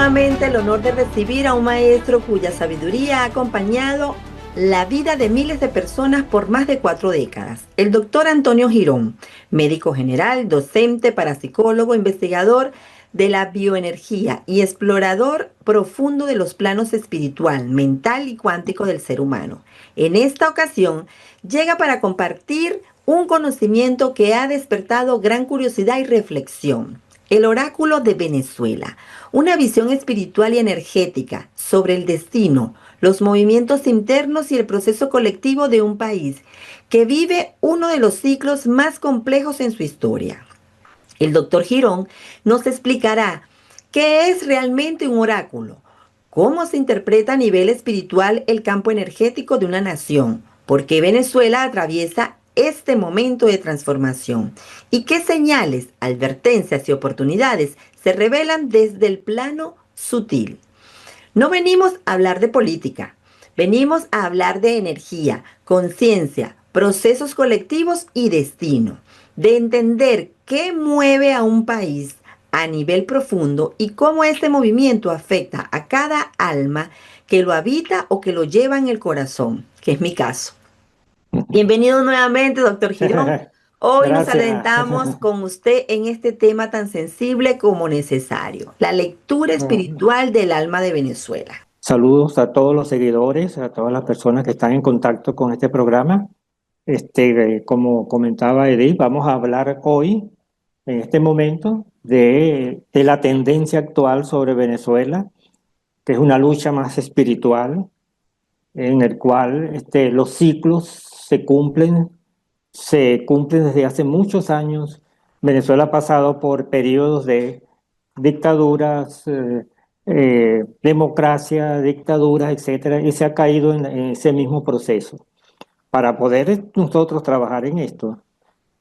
nuevamente el honor de recibir a un maestro cuya sabiduría ha acompañado la vida de miles de personas por más de 4 décadas. El doctor Antonio Girón, médico general, docente, parapsicólogo, investigador de la bioenergía y explorador profundo de los planos espiritual, mental y cuántico del ser humano. En esta ocasión llega para compartir un conocimiento que ha despertado gran curiosidad y reflexión. El oráculo de Venezuela, una visión espiritual y energética sobre el destino, los movimientos internos y el proceso colectivo de un país que vive uno de los ciclos más complejos en su historia. El doctor Girón nos explicará qué es realmente un oráculo, cómo se interpreta a nivel espiritual el campo energético de una nación, por qué Venezuela atraviesa este momento de transformación y qué señales, advertencias y oportunidades se revelan desde el plano sutil. No venimos a hablar de política, venimos a hablar de energía, conciencia, procesos colectivos y destino, de entender qué mueve a un país a nivel profundo y cómo este movimiento afecta a cada alma que lo habita o que lo lleva en el corazón, que es mi caso. Bienvenido nuevamente, doctor Girón. Hoy nos Gracias. adentramos con usted en este tema tan sensible como necesario, la lectura espiritual del alma de Venezuela. Saludos a todos los seguidores, a todas las personas que están en contacto con este programa. Como comentaba Edith, vamos a hablar hoy, en este momento, de la tendencia actual sobre Venezuela, que es una lucha más espiritual, en el cual los ciclos se cumplen desde hace muchos años. Venezuela ha pasado por periodos de dictaduras, democracia, dictaduras, etcétera, y se ha caído en ese mismo proceso. Para poder nosotros trabajar en esto,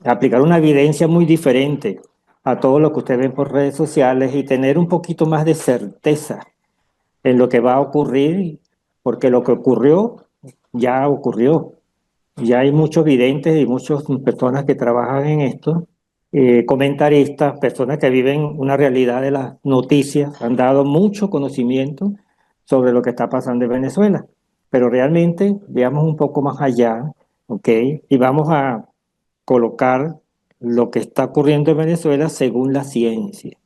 aplicar una evidencia muy diferente a todo lo que ustedes ven por redes sociales y tener un poquito más de certeza en lo que va a ocurrir, porque lo que ocurrió ya ocurrió. Ya hay muchos videntes y muchas personas que trabajan en esto, comentaristas, personas que viven una realidad de las noticias, han dado mucho conocimiento sobre lo que está pasando en Venezuela. Pero realmente veamos un poco más allá, ¿ok? Y vamos a colocar lo que está ocurriendo en Venezuela según la ciencia.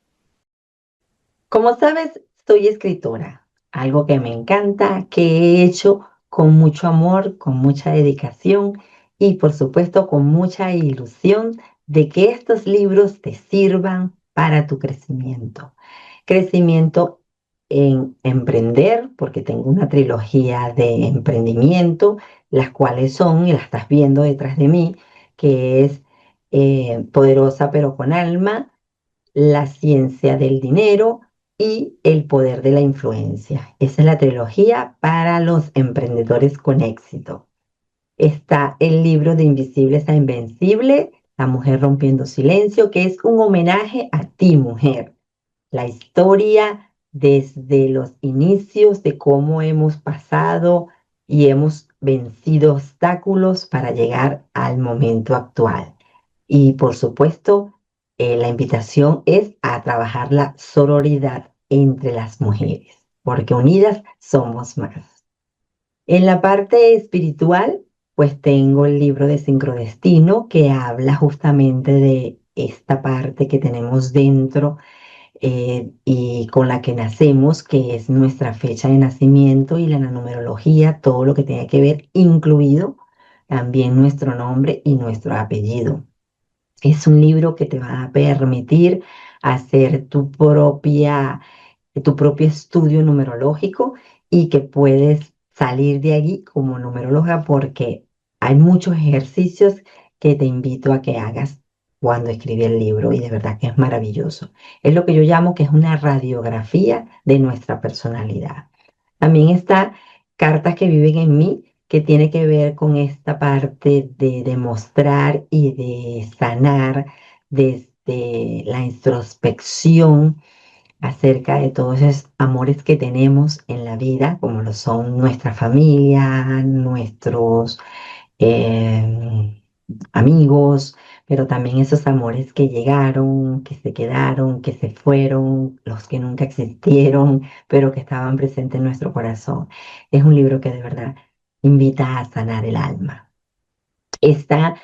Como sabes, soy escritora, algo que me encanta, que he hecho con mucho amor, con mucha dedicación y por supuesto con mucha ilusión de que estos libros te sirvan para tu crecimiento. Crecimiento en emprender, porque tengo una trilogía de emprendimiento, las cuales son, y las estás viendo detrás de mí, que es Poderosa pero con alma, La ciencia del dinero y El poder de la influencia. Esa es la trilogía para los emprendedores con éxito. Está el libro de Invisibles a Invencible, La mujer rompiendo silencio, que es un homenaje a ti, mujer. La historia desde los inicios de cómo hemos pasado y hemos vencido obstáculos para llegar al momento actual. Y por supuesto, la invitación es a trabajar la sororidad entre las mujeres, porque unidas somos más. En la parte espiritual, pues tengo el libro de Sincrodestino que habla justamente de esta parte que tenemos dentro y con la que nacemos, que es nuestra fecha de nacimiento y la numerología, todo lo que tiene que ver, incluido también nuestro nombre y nuestro apellido. Es un libro que te va a permitir hacer tu propio estudio numerológico y que puedes salir de allí como numeróloga porque hay muchos ejercicios que te invito a que hagas cuando escribí el libro y de verdad que es maravilloso. Es lo que yo llamo que es una radiografía de nuestra personalidad. También está Cartas que viven en mí, que tiene que ver con esta parte de demostrar y de sanar desde la introspección acerca de todos esos amores que tenemos en la vida, como lo son nuestra familia, nuestros amigos, pero también esos amores que llegaron, que se quedaron, que se fueron, los que nunca existieron, pero que estaban presentes en nuestro corazón. Es un libro que de verdad invita a sanar el alma. Está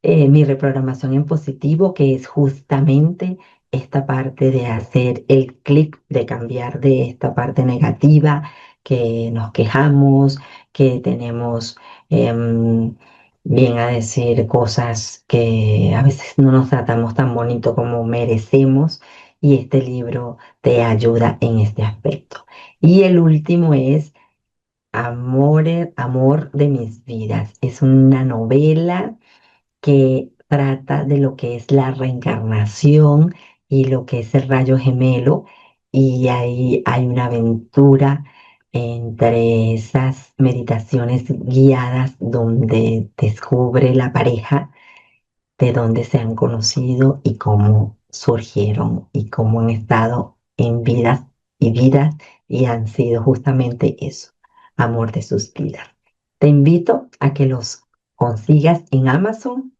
mi reprogramación en positivo, que es justamente esta parte de hacer el clic, de cambiar de esta parte negativa, que nos quejamos, que tenemos, em, bien a decir, cosas que a veces no nos tratamos tan bonito como merecemos, y este libro te ayuda en este aspecto. Y el último es Amor de mis vidas. Es una novela que trata de lo que es la reencarnación y lo que es el rayo gemelo, y ahí hay una aventura entre esas meditaciones guiadas donde descubre la pareja, de dónde se han conocido y cómo surgieron y cómo han estado en vidas y han sido justamente eso, amor de sus vidas. Te invito a que los consigas en Amazon.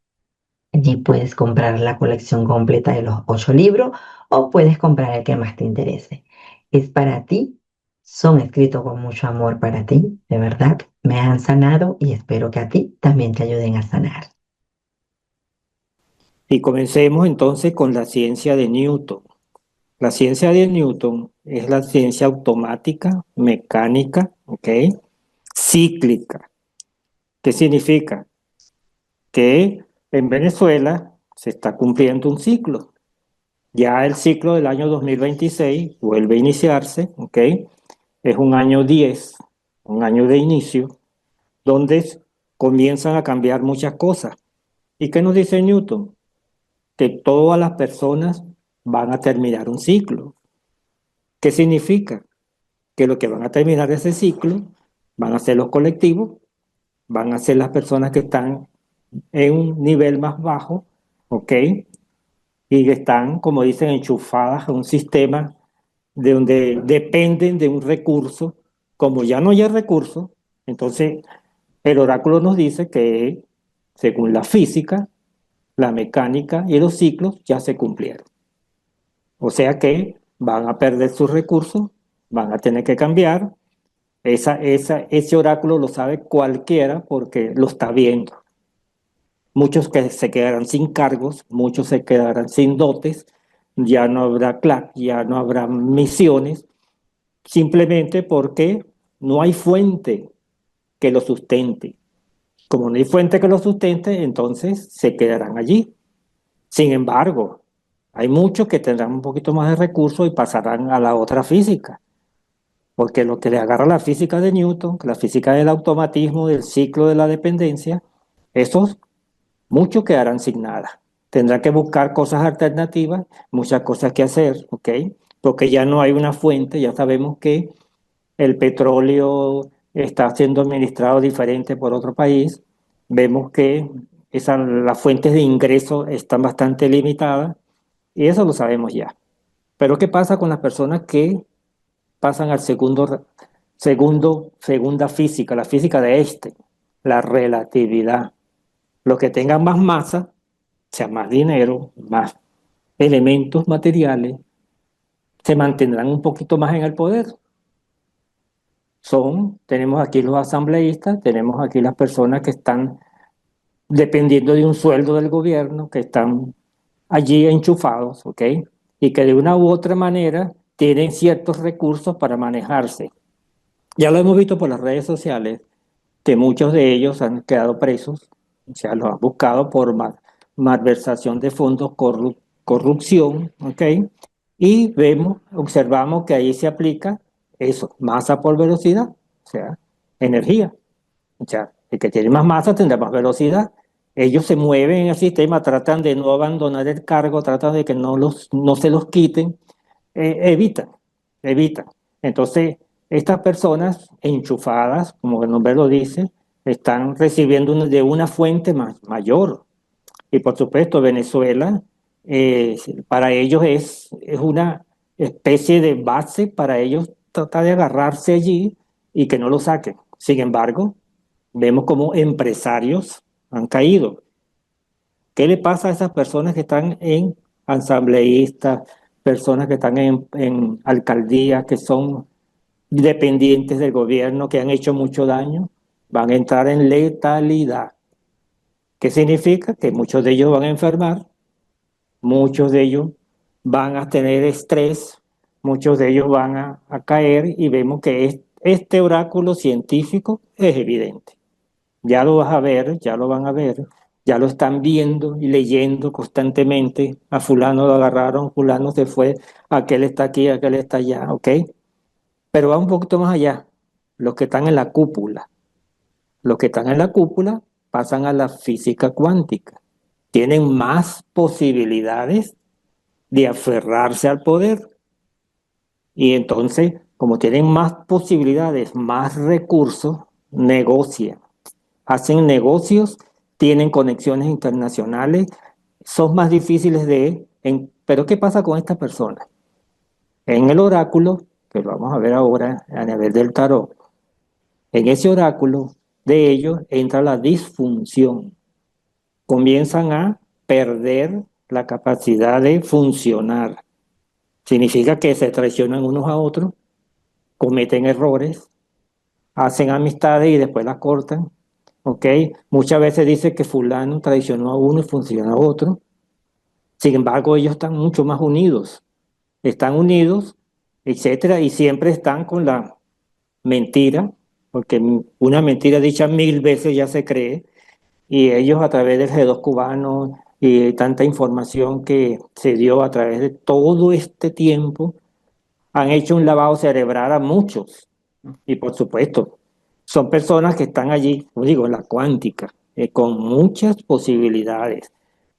Allí puedes comprar la colección completa de los 8 libros o puedes comprar el que más te interese. Es para ti, son escritos con mucho amor para ti, de verdad. Me han sanado y espero que a ti también te ayuden a sanar. Y comencemos entonces con la ciencia de Newton. La ciencia de Newton es la ciencia automática, mecánica, ¿ok? Cíclica. ¿Qué significa? Que en Venezuela se está cumpliendo un ciclo. Ya el ciclo del año 2026 vuelve a iniciarse, ¿ok? Es un año 10, un año de inicio, donde comienzan a cambiar muchas cosas. ¿Y qué nos dice Newton? Que todas las personas van a terminar un ciclo. ¿Qué significa? Que lo que van a terminar ese ciclo van a ser los colectivos, van a ser las personas que están en un nivel más bajo, ¿ok? Y que están, como dicen, enchufadas a un sistema de donde dependen de un recurso. Como ya no hay recurso, entonces el oráculo nos dice que según la física, la mecánica y los ciclos ya se cumplieron. O sea que van a perder sus recursos, van a tener que cambiar. Ese oráculo lo sabe cualquiera porque lo está viendo. Muchos que se quedarán sin cargos, muchos se quedarán sin dotes, ya no habrá CLAC, ya no habrá misiones, simplemente porque no hay fuente que lo sustente. Como no hay fuente que lo sustente, entonces se quedarán allí. Sin embargo, hay muchos que tendrán un poquito más de recursos y pasarán a la otra física, porque lo que le agarra la física de Newton, la física del automatismo, del ciclo de la dependencia, esos muchos quedarán sin nada. Tendrá que buscar cosas alternativas, muchas cosas que hacer, ¿ok? Porque ya no hay una fuente, ya sabemos que el petróleo está siendo administrado diferente por otro país. Vemos que las fuentes de ingreso están bastante limitadas y eso lo sabemos ya. Pero ¿qué pasa con las personas que pasan al segunda física, la física de Einstein, la relatividad? Los que tengan más masa, o sea, más dinero, más elementos materiales, se mantendrán un poquito más en el poder. Tenemos aquí los asambleístas, tenemos aquí las personas que están dependiendo de un sueldo del gobierno, que están allí enchufados, ¿ok? Y que de una u otra manera tienen ciertos recursos para manejarse. Ya lo hemos visto por las redes sociales, que muchos de ellos han quedado presos, o sea, los han buscado por malversación de fondos, corrupción, ¿ok? Y observamos que ahí se aplica eso, masa por velocidad, o sea, energía. O sea, el que tiene más masa tendrá más velocidad. Ellos se mueven en el sistema, tratan de no abandonar el cargo, tratan de que no se los quiten, evitan, evitan. Entonces, estas personas enchufadas, como el nombre lo dice, están recibiendo de una fuente mayor. Y por supuesto, Venezuela, eh, para ellos es una especie de base para ellos tratar de agarrarse allí y que no lo saquen. Sin embargo, vemos como empresarios han caído. ¿Qué le pasa a esas personas que están en asambleístas, personas que están en alcaldías, que son dependientes del gobierno, que han hecho mucho daño? Van a entrar en letalidad. ¿Qué significa? Que muchos de ellos van a enfermar, muchos de ellos van a tener estrés, muchos de ellos van a caer y vemos que este oráculo científico es evidente. Ya lo vas a ver, ya lo van a ver, ya lo están viendo y leyendo constantemente. A fulano lo agarraron, fulano se fue, aquel está aquí, aquel está allá, ¿ok? Pero va un poquito más allá. Los que están en la cúpula. Los que están en la cúpula pasan a la física cuántica. Tienen más posibilidades de aferrarse al poder. Y entonces, como tienen más posibilidades, más recursos, negocian, hacen negocios, tienen conexiones internacionales, son más difíciles pero ¿qué pasa con esta persona? En el oráculo, que lo vamos a ver ahora a nivel del tarot, en ese oráculo de ellos entra la disfunción. Comienzan a perder la capacidad de funcionar. Significa que se traicionan unos a otros, cometen errores, hacen amistades y después las cortan. ¿Ok? Muchas veces dice que fulano traicionó a uno y funcionó a otro. Sin embargo, ellos están mucho más unidos. Están unidos, etcétera, y siempre están con la mentira, porque una mentira dicha 1000 veces ya se cree, y ellos a través del G2 cubano y tanta información que se dio a través de todo este tiempo, han hecho un lavado cerebral a muchos. Y por supuesto, son personas que están allí, como digo, en la cuántica, con muchas posibilidades.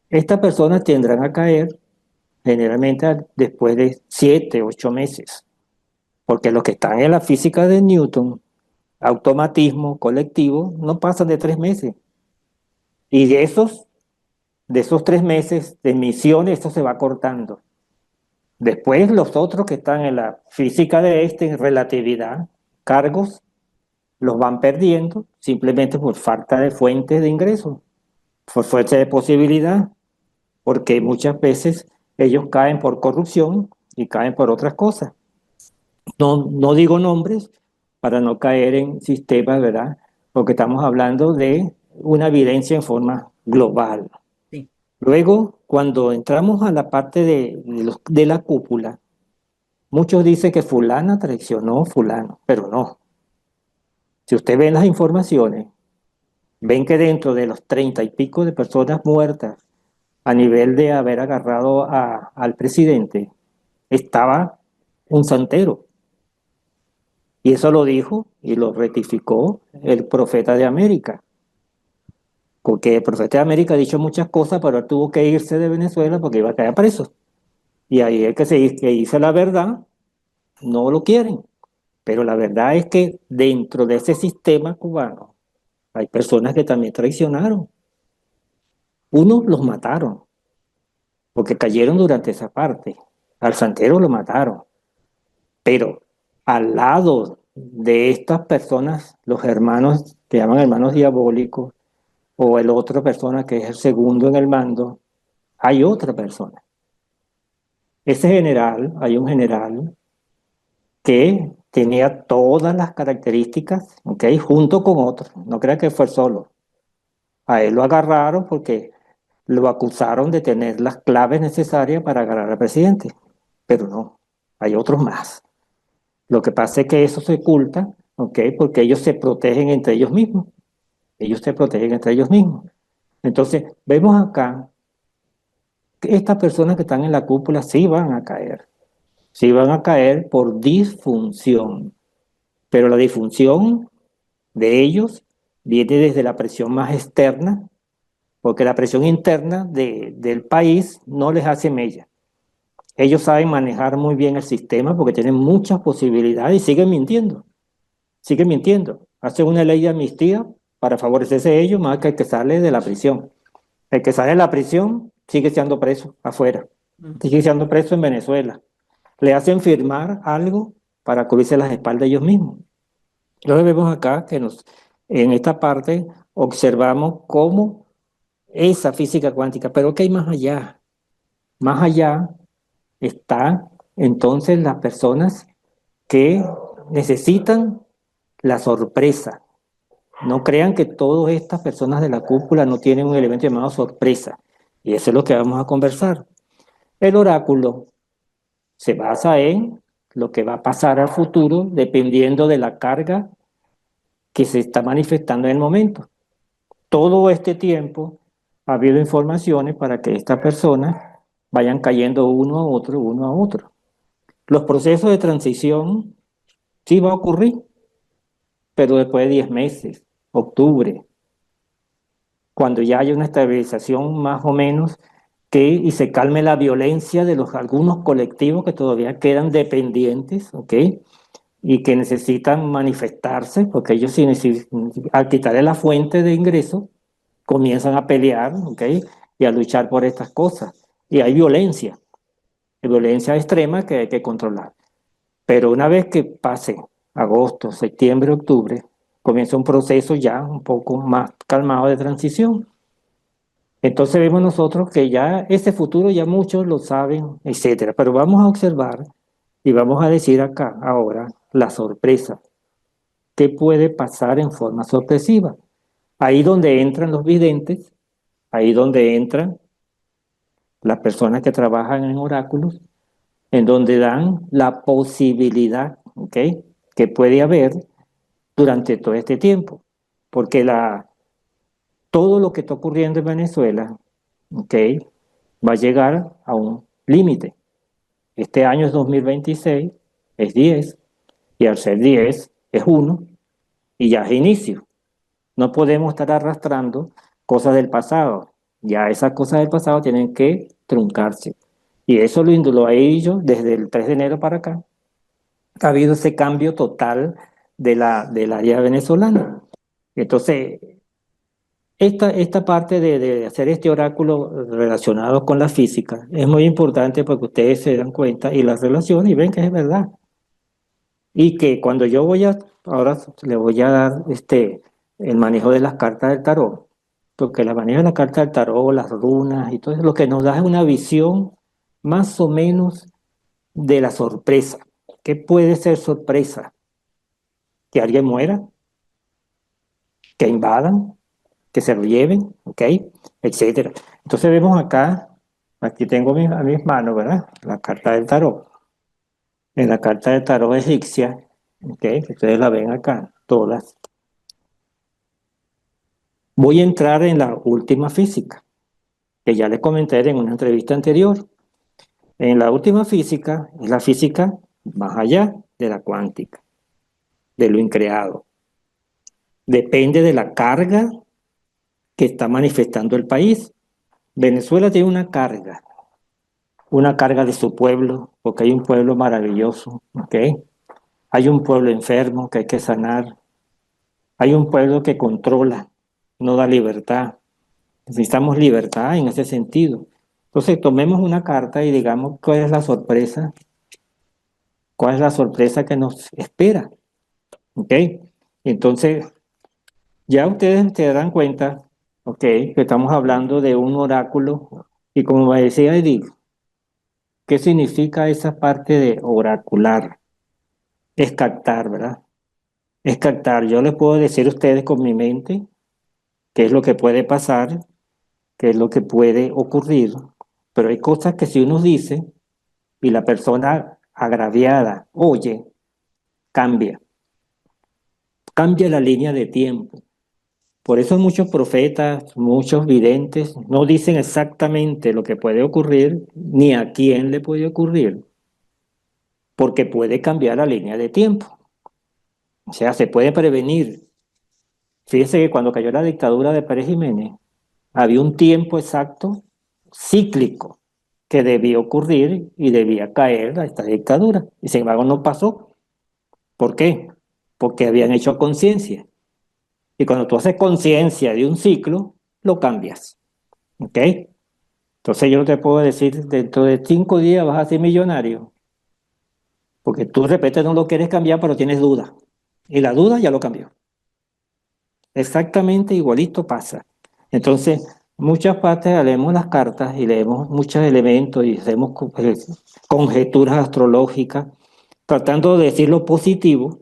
Estas personas tendrán a caer generalmente después de 7, 8 meses, porque los que están en la física de Newton, automatismo colectivo, no pasan de 3 meses. Y de esos 3 meses de misiones, esto se va cortando. Después los otros que están en la física de en relatividad, cargos, los van perdiendo simplemente por falta de fuentes de ingreso, por fuerza de posibilidad, porque muchas veces ellos caen por corrupción y caen por otras cosas. No, no digo nombres para no caer en sistemas, ¿verdad? Porque estamos hablando de una evidencia en forma global. Sí. Luego, cuando entramos a la parte de la cúpula, muchos dicen que fulana traicionó a fulano, pero no. Si usted ve las informaciones, ven que dentro de los 30 y pico de personas muertas a nivel de haber agarrado al presidente, estaba un santero. Y eso lo dijo y lo rectificó el profeta de América. Porque el profeta de América ha dicho muchas cosas, pero él tuvo que irse de Venezuela porque iba a caer preso. Y ahí el que dice la verdad, no lo quieren. Pero la verdad es que dentro de ese sistema cubano hay personas que también traicionaron. Unos los mataron, porque cayeron durante esa parte. Al santero lo mataron. Pero al lado de estas personas, los hermanos, que llaman hermanos diabólicos, o el otra persona que es el segundo en el mando, hay otra persona. Ese general, hay un general que tenía todas las características, ¿ok? Junto con otros. No crea que fue solo. A él lo agarraron porque lo acusaron de tener las claves necesarias para agarrar al presidente. Pero no, hay otros más. Lo que pasa es que eso se oculta, ¿ok? Porque ellos se protegen entre ellos mismos. Ellos se protegen entre ellos mismos. Entonces, vemos acá que estas personas que están en la cúpula sí van a caer. Sí van a caer por disfunción. Pero la disfunción de ellos viene desde la presión más externa, porque la presión interna del país no les hace mella. Ellos saben manejar muy bien el sistema porque tienen muchas posibilidades y siguen mintiendo. Hacen una ley de amnistía para favorecerse a ellos más que el que sale de la prisión. El que sale de la prisión sigue siendo preso afuera, sigue siendo preso en Venezuela. Le hacen firmar algo para cubrirse las espaldas ellos mismos. Entonces vemos acá que en esta parte observamos cómo esa física cuántica. Pero ¿qué hay más allá? Más allá están entonces las personas que necesitan la sorpresa. No crean que todas estas personas de la cúpula no tienen un elemento llamado sorpresa. Y eso es lo que vamos a conversar. El oráculo se basa en lo que va a pasar al futuro dependiendo de la carga que se está manifestando en el momento. Todo este tiempo ha habido informaciones para que estas personas vayan cayendo uno a otro, uno a otro. Los procesos de transición sí va a ocurrir, pero después de 10 meses, octubre, cuando ya haya una estabilización más o menos y se calme la violencia de algunos colectivos que todavía quedan dependientes, ¿ok? Y que necesitan manifestarse, porque ellos sí al quitarle la fuente de ingreso, comienzan a pelear, ¿ok? Y a luchar por estas cosas. Y hay violencia extrema que hay que controlar. Pero una vez que pase agosto, septiembre, octubre, comienza un proceso ya un poco más calmado de transición. Entonces vemos nosotros que ya ese futuro ya muchos lo saben, etcétera. Pero vamos a observar y vamos a decir acá ahora la sorpresa. ¿Qué puede pasar en forma sorpresiva? Ahí donde entran los videntes, ahí donde entran las personas que trabajan en oráculos, en donde dan la posibilidad, ¿ok? Que puede haber durante todo este tiempo. Porque todo lo que está ocurriendo en Venezuela, ¿ok? Va a llegar a un límite. Este año es 2026, es 10, y al ser 10 es 1, y ya es inicio. No podemos estar arrastrando cosas del pasado. Ya esas cosas del pasado tienen que truncarse. Y eso lo he dicho desde el 3 de enero para acá. Ha habido ese cambio total del área venezolana. Entonces, esta parte de hacer este oráculo relacionado con la física es muy importante porque ustedes se dan cuenta y las relaciones y ven que es verdad. Y que cuando ahora le voy a dar el manejo de las cartas del tarot, porque el manejo de las cartas del tarot, las runas y todo eso, lo que nos da es una visión más o menos de la sorpresa. ¿Qué puede ser sorpresa? Que alguien muera, que invadan, que se lo lleven, ¿ok? Etcétera. Entonces vemos acá, aquí tengo a mis manos, ¿verdad? La carta del tarot. En la carta del tarot egipcia, ¿ok? Que ustedes la ven acá, todas. Voy a entrar en la última física, que ya les comenté en una entrevista anterior. En la última física es la física más allá de la cuántica, de lo increado. Depende de la carga que está manifestando el país. Venezuela tiene una carga de su pueblo, porque hay un pueblo maravilloso, ¿ok? Hay un pueblo enfermo que hay que sanar. Hay un pueblo que controla, no da libertad. Necesitamos libertad en ese sentido. Entonces, tomemos una carta y digamos cuál es la sorpresa que nos espera, ¿ok? Entonces, ya ustedes se dan cuenta, ¿ok? Que estamos hablando de un oráculo y como me decía Edith, ¿qué significa esa parte de oracular? Es captar, ¿verdad? Es captar. Yo les puedo decir a ustedes con mi mente qué es lo que puede pasar, qué es lo que puede ocurrir, pero hay cosas que si uno dice y la persona agraviada oye, cambia la línea de tiempo. Por eso muchos profetas, muchos videntes no dicen exactamente lo que puede ocurrir ni a quién le puede ocurrir, porque puede cambiar la línea de tiempo. O sea, se puede prevenir. Fíjense que cuando cayó la dictadura de Pérez Jiménez, había un tiempo exacto, cíclico, que debía ocurrir y debía caer a esta dictadura. Y sin embargo no pasó. ¿Por qué? Porque habían hecho conciencia. Y cuando tú haces conciencia de un ciclo, lo cambias. ¿Ok? Entonces yo te puedo decir, dentro de 5 días vas a ser millonario, porque tú de repente no lo quieres cambiar, pero tienes duda. Y la duda ya lo cambió. Exactamente igualito pasa. Entonces, muchas partes leemos las cartas y leemos muchos elementos y hacemos conjeturas astrológicas, tratando de decir lo positivo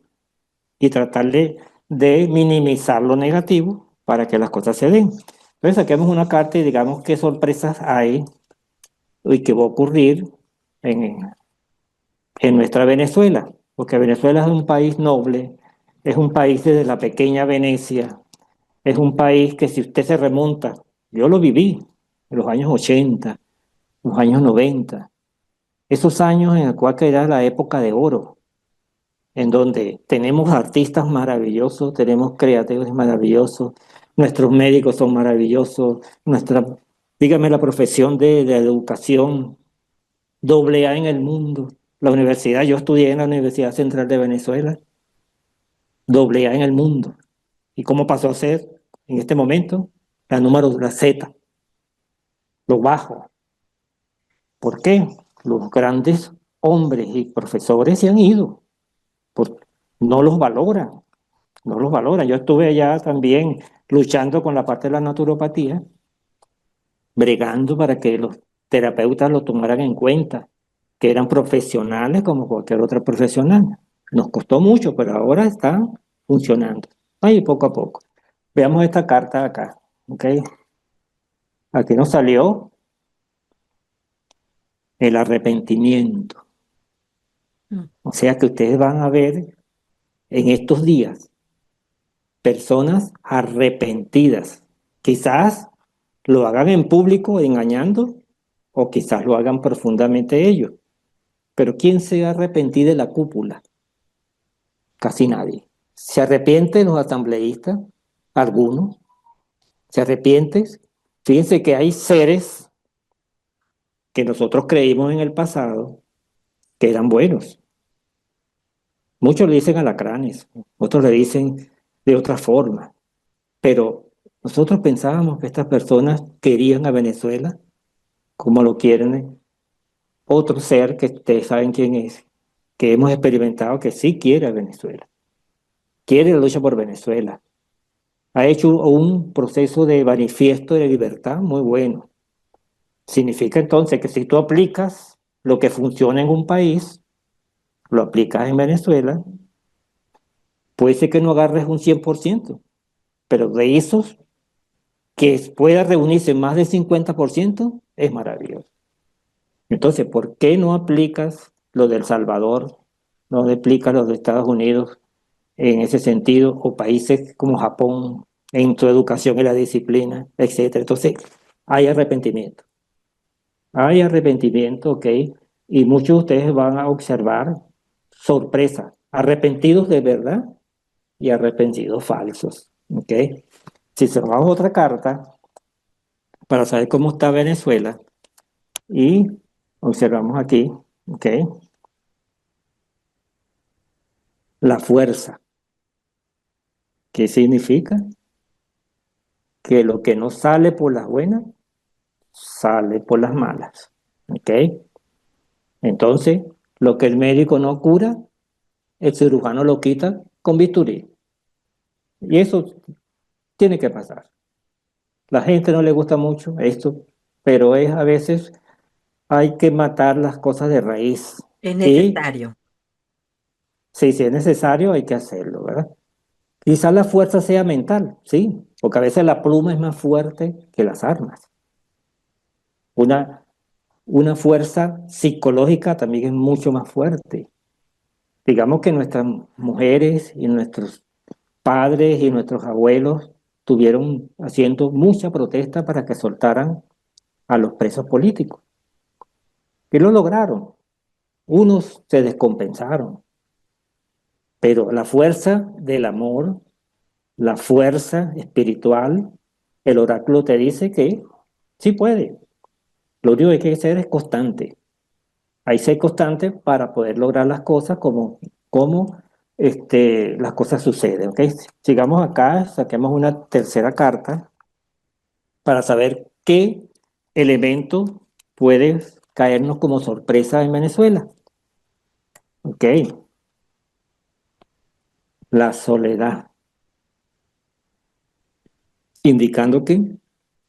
y tratar de minimizar lo negativo para que las cosas se den. Entonces saquemos una carta y digamos qué sorpresas hay y qué va a ocurrir en, en nuestra Venezuela, porque Venezuela es un país noble, es un país desde la pequeña Venecia, es un país que si usted se remonta, yo lo viví en los años 80, los años 90, esos años en el cual era la época de oro, en donde tenemos artistas maravillosos, tenemos creativos maravillosos, nuestros médicos son maravillosos, dígame la profesión de educación, doble A en el mundo. La universidad, yo estudié en la Universidad Central de Venezuela, doble A en el mundo. ¿Y cómo pasó a ser en este momento? La Z, lo bajo. ¿Por qué? Los grandes hombres y profesores se han ido, por, no los valoran, no los valoran. Yo estuve allá también luchando con la parte de la naturopatía, bregando para que los terapeutas lo tomaran en cuenta, que eran profesionales como cualquier otra profesional. Nos costó mucho, pero ahora están funcionando. Ahí poco a poco. Veamos esta carta acá, ¿ok? Aquí nos salió el arrepentimiento. Mm. O sea que ustedes van a ver en estos días personas arrepentidas. Quizás lo hagan en público engañando o quizás lo hagan profundamente ellos. Pero ¿quién se arrepentí de la cúpula? Casi nadie. ¿Se arrepienten los asambleístas? Algunos. ¿Se arrepienten? Fíjense que hay seres que nosotros creímos en el pasado que eran buenos. Muchos le dicen alacranes, otros le dicen de otra forma, pero nosotros pensábamos que estas personas querían a Venezuela como lo quieren otro ser que ustedes saben quién es, que hemos experimentado que sí quiere a Venezuela, quiere la lucha por Venezuela. Ha hecho un proceso de manifiesto de libertad muy bueno. Significa entonces que si tú aplicas lo que funciona en un país, lo aplicas en Venezuela, puede ser que no agarres un 100%, pero de esos que pueda reunirse más del 50% es maravilloso. Entonces, ¿por qué no aplicas lo del Salvador? ¿No aplicas lo de Estados Unidos en ese sentido? O países como Japón en tu educación y la disciplina, etcétera. Entonces, hay arrepentimiento. Hay arrepentimiento, ¿ok? Y muchos de ustedes van a observar sorpresa, arrepentidos de verdad y arrepentidos falsos, ¿ok? Si cerramos otra carta para saber cómo está Venezuela y observamos aquí, ¿ok? La fuerza. ¿Qué significa? Que lo que no sale por las buenas, sale por las malas, ¿ok? Entonces, lo que el médico no cura, el cirujano lo quita con bisturí. Y eso tiene que pasar. La gente no le gusta mucho esto, pero es a veces hay que matar las cosas de raíz. Es Y necesario. si es necesario, hay que hacerlo, ¿verdad? Quizás la fuerza sea mental, sí, porque a veces la pluma es más fuerte que las armas. Una, una fuerza psicológica también es mucho más fuerte. Digamos que nuestras mujeres y nuestros padres y nuestros abuelos tuvieron haciendo mucha protesta para que soltaran a los presos políticos. Y lo lograron. Unos se descompensaron, pero la fuerza del amor, la fuerza espiritual, el oráculo te dice que sí puede. Lo único que hay que hacer es constante. Hay que ser constante para poder lograr las cosas como las cosas suceden. ¿Ok? Sigamos acá, saquemos una tercera carta para saber qué elemento puede caernos como sorpresa en Venezuela. Ok, la soledad, indicando que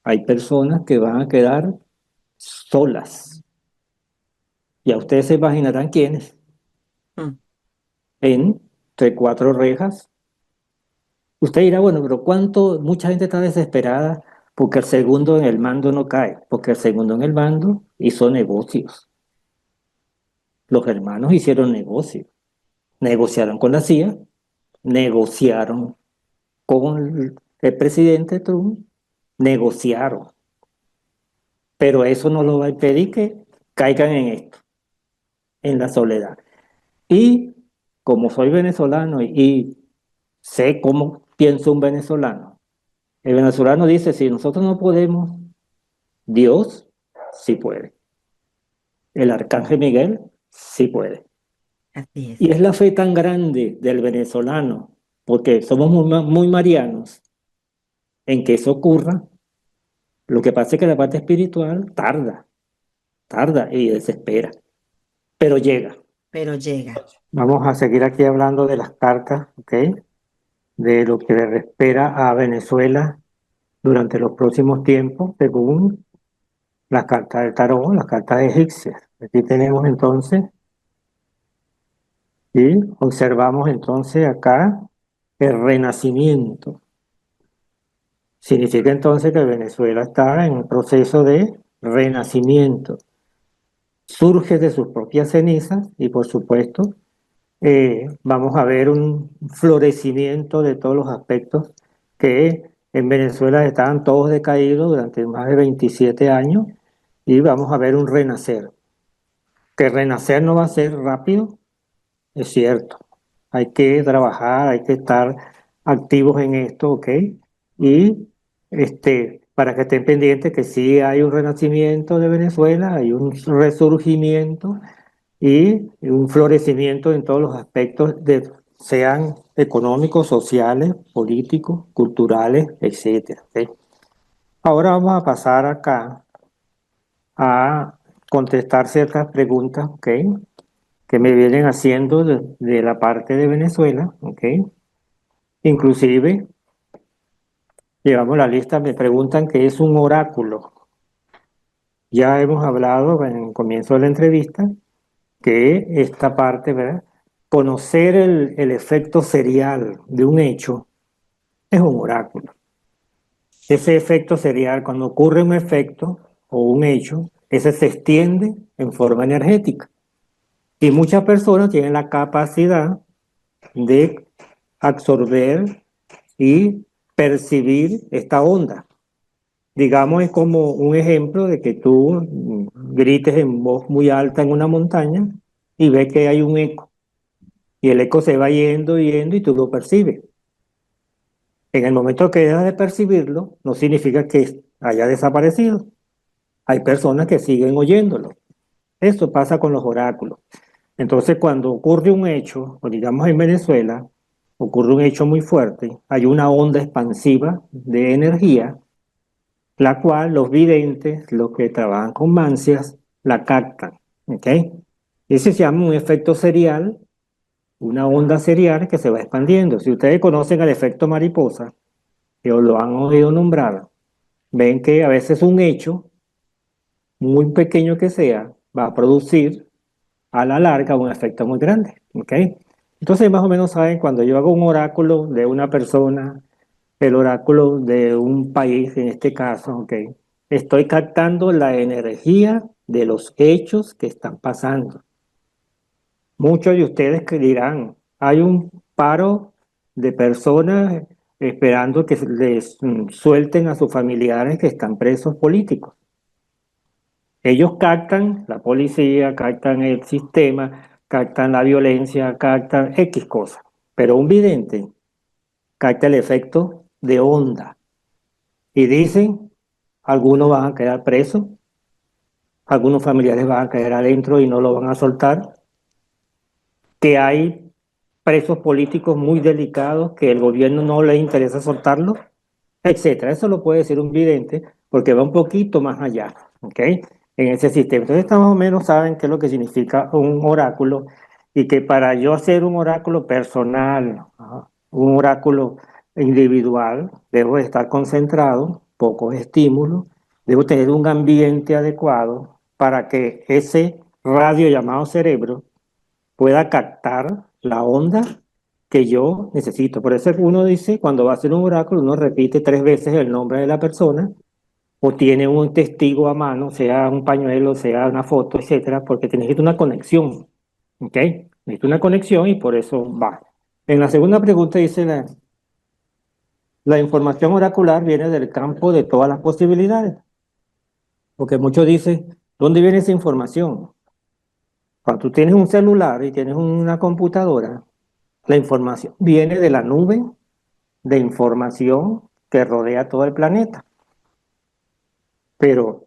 hay personas que van a quedar solas. Ya ustedes se imaginarán quiénes. Mm. Entre cuatro rejas. Usted dirá, bueno, pero ¿cuánto? Mucha gente está desesperada porque el segundo en el mando no cae, porque el segundo en el mando hizo negocios. Los hermanos hicieron negocios. Negociaron con la CIA, negociaron con el presidente Trump, negociaron. Pero eso no lo va a impedir que caigan en esto, en la soledad. Y como soy venezolano y sé cómo piensa un venezolano, el venezolano dice, si nosotros no podemos, Dios sí puede. El arcángel Miguel sí puede. Así Y es. es la fe tan grande del venezolano, porque somos muy marianos en que eso ocurra. Lo que pasa es que la parte espiritual tarda y desespera, pero llega. Pero llega. Vamos a seguir aquí hablando de las cartas, ¿ok? De lo que le espera a Venezuela durante los próximos tiempos, según las cartas del tarot, las cartas egipcias. Aquí tenemos entonces, y observamos entonces acá el renacimiento. Significa entonces que Venezuela está en un proceso de renacimiento. Surge de sus propias cenizas y por supuesto vamos a ver un florecimiento de todos los aspectos que en Venezuela estaban todos decaídos durante más de 27 años y vamos a ver un renacer. Que renacer no va a ser rápido, es cierto. Hay que trabajar, hay que estar activos en esto, ¿ok? Y para que estén pendientes que sí hay un renacimiento de Venezuela, hay un resurgimiento y un florecimiento en todos los aspectos sean económicos, sociales, políticos, culturales, etcétera. ¿Ok? Ahora vamos a pasar acá a contestar ciertas preguntas, ¿ok? Que me vienen haciendo de la parte de Venezuela, ¿ok? Inclusive, llevamos la lista, me preguntan qué es un oráculo. Ya hemos hablado en el comienzo de la entrevista que esta parte, ¿verdad? Conocer el efecto serial de un hecho es un oráculo. Ese efecto serial, cuando ocurre un efecto o un hecho, ese se extiende en forma energética. Y muchas personas tienen la capacidad de absorber y percibir esta onda. Digamos, es como un ejemplo de que tú grites en voz muy alta en una montaña y ves que hay un eco. Y el eco se va yendo y tú lo percibes. En el momento que dejas de percibirlo, no significa que haya desaparecido. Hay personas que siguen oyéndolo. Eso pasa con los oráculos. Entonces, cuando ocurre un hecho, o digamos en Venezuela, ocurre un hecho muy fuerte, hay una onda expansiva de energía, la cual los videntes, los que trabajan con mancias, la captan. ¿Ok? Ese se llama un efecto serial, una onda serial que se va expandiendo. Si ustedes conocen el efecto mariposa, que lo han oído nombrar, ven que a veces un hecho, muy pequeño que sea, va a producir a la larga un efecto muy grande. ¿Ok? Entonces más o menos saben, cuando yo hago un oráculo de una persona, el oráculo de un país, en este caso, ¿ok? Estoy captando la energía de los hechos que están pasando. Muchos de ustedes que dirán, hay un paro de personas esperando que les suelten a sus familiares que están presos políticos. Ellos captan la policía, captan el sistema, captan la violencia, captan X cosas. Pero un vidente capta el efecto de onda y dicen, algunos van a quedar presos, algunos familiares van a quedar adentro y no lo van a soltar, que hay presos políticos muy delicados que el gobierno no le interesa soltarlos, etcétera. Eso lo puede decir un vidente porque va un poquito más allá, ¿ok? En ese sistema. Entonces, más o menos saben qué es lo que significa un oráculo y que para yo hacer un oráculo personal, un oráculo individual, debo estar concentrado pocos estímulos, debo tener un ambiente adecuado para que ese radio llamado cerebro pueda captar la onda que yo necesito. Por eso uno dice, cuando va a hacer un oráculo, uno repite 3 veces el nombre de la persona o tiene un testigo a mano, sea un pañuelo, sea una foto, etcétera, porque te necesita una conexión, ¿ok? Necesita una conexión y por eso va. En la segunda pregunta dice, la información oracular viene del campo de todas las posibilidades, porque muchos dicen, ¿dónde viene esa información? Cuando tú tienes un celular y tienes una computadora, la información viene de la nube de información que rodea todo el planeta. Pero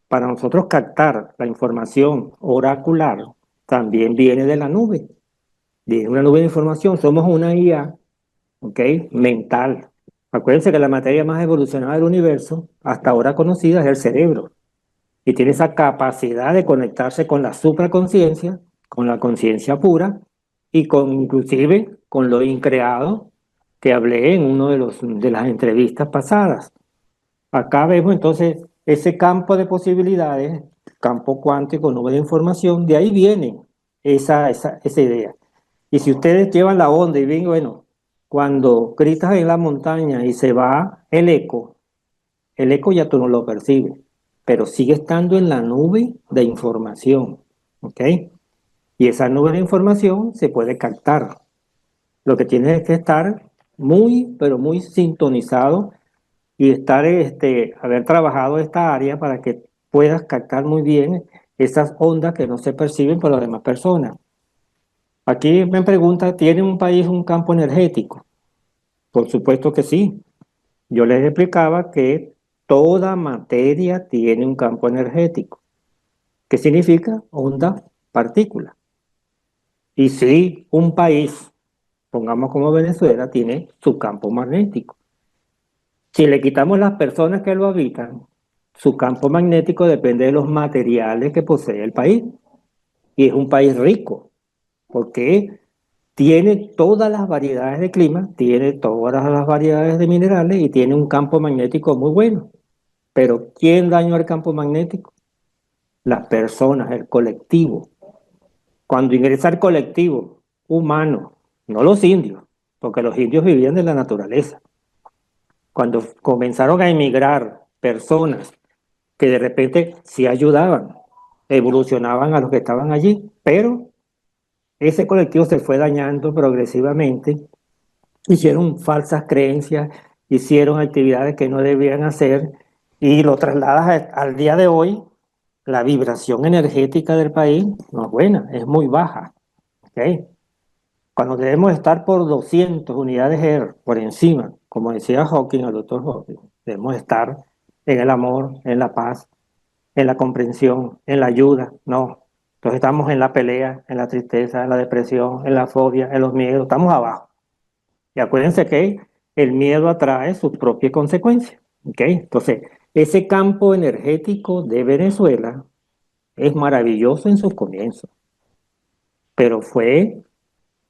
para nosotros captar la información oracular, también viene de la nube, de una nube de información. Somos una IA, ¿ok? Mental. Acuérdense que la materia más evolucionada del universo, hasta ahora conocida, es el cerebro. Y tiene esa capacidad de conectarse con la supraconciencia, con la conciencia pura y con inclusive con lo increado que hablé en uno de las entrevistas pasadas. Acá vemos entonces ese campo de posibilidades, campo cuántico, nube de información, de ahí viene esa idea. Y si ustedes llevan la onda y ven, bueno, cuando gritas en la montaña y se va el eco ya tú no lo percibes, pero sigue estando en la nube de información, ¿ok? Y esa nube de información se puede captar. Lo que tienes es que estar muy, pero muy sintonizado y estar, haber trabajado esta área para que puedas captar muy bien esas ondas que no se perciben por las demás personas. Aquí me pregunta, ¿tiene un país un campo energético? Por supuesto que sí. Yo les explicaba que toda materia tiene un campo energético. ¿Qué significa? Onda, partícula. Y si un país, pongamos como Venezuela, tiene su campo magnético. Si le quitamos las personas que lo habitan, su campo magnético depende de los materiales que posee el país. Y es un país rico, porque tiene todas las variedades de clima, tiene todas las variedades de minerales y tiene un campo magnético muy bueno. Pero ¿quién dañó el campo magnético? Las personas, el colectivo. Cuando ingresa el colectivo humano, no los indios, porque los indios vivían de la naturaleza. Cuando comenzaron a emigrar personas que de repente sí ayudaban, evolucionaban a los que estaban allí, pero ese colectivo se fue dañando progresivamente, hicieron falsas creencias, hicieron actividades que no debían hacer y lo trasladas al día de hoy. La vibración energética del país no es buena, es muy baja. ¿Ok? Cuando debemos estar por 200 unidades Hz por encima, como decía Hawking, el doctor Hawking, debemos estar en el amor, en la paz, en la comprensión, en la ayuda. No, entonces estamos en la pelea, en la tristeza, en la depresión, en la fobia, en los miedos, estamos abajo. Y acuérdense que el miedo atrae sus propias consecuencias. ¿Ok? Entonces, ese campo energético de Venezuela es maravilloso en sus comienzos, pero fue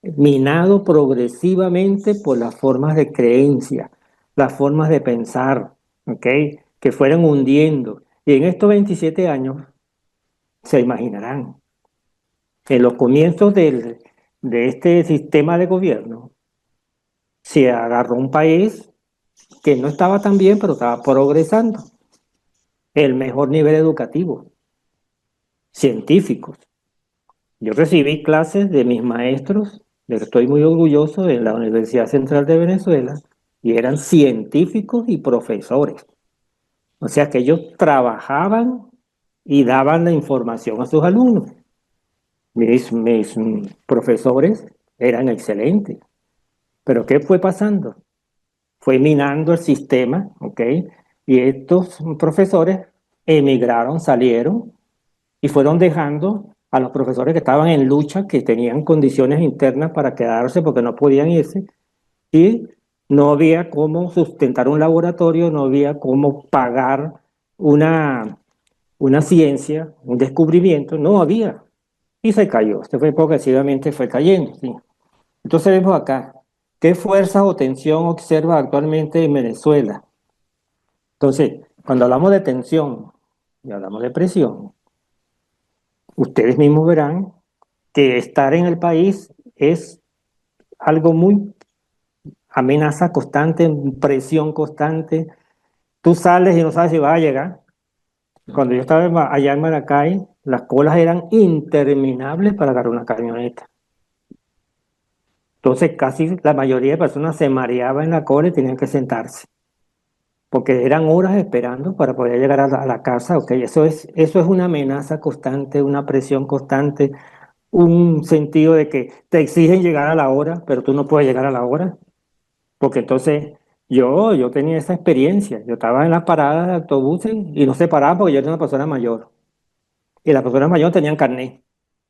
minado progresivamente por las formas de creencia, las formas de pensar, ¿ok? Que fueron hundiendo. Y en estos 27 años, se imaginarán, en los comienzos de este sistema de gobierno, se agarró un país que no estaba tan bien, pero estaba progresando. El mejor nivel educativo, científicos. Yo recibí clases de mis maestros, de que estoy muy orgulloso, de la Universidad Central de Venezuela, y eran científicos y profesores. O sea que ellos trabajaban y daban la información a sus alumnos. Mis profesores eran excelentes. Pero ¿qué fue pasando? Fue minando el sistema, ¿ok? Y estos profesores emigraron, salieron y fueron dejando a los profesores que estaban en lucha, que tenían condiciones internas para quedarse porque no podían irse, y no había cómo sustentar un laboratorio, no había cómo pagar una, una ciencia, un descubrimiento, no había. Y se cayó, se fue progresivamente, fue cayendo. ¿Sí? Entonces vemos acá, ¿qué fuerzas o tensión observa actualmente en Venezuela? Entonces, cuando hablamos de tensión y hablamos de presión, ustedes mismos verán que estar en el país es algo muy amenaza constante, presión constante. Tú sales y no sabes si vas a llegar. Cuando yo estaba allá en Maracay, las colas eran interminables para agarrar una camioneta. Entonces, casi la mayoría de personas se mareaba en la cola y tenían que sentarse, porque eran horas esperando para poder llegar a la casa. Ok, eso es una amenaza constante, una presión constante, un sentido de que te exigen llegar a la hora, pero tú no puedes llegar a la hora, porque entonces yo tenía esa experiencia. Yo estaba en las paradas de autobuses y no se paraban porque yo era una persona mayor. Y las personas mayores tenían carnet.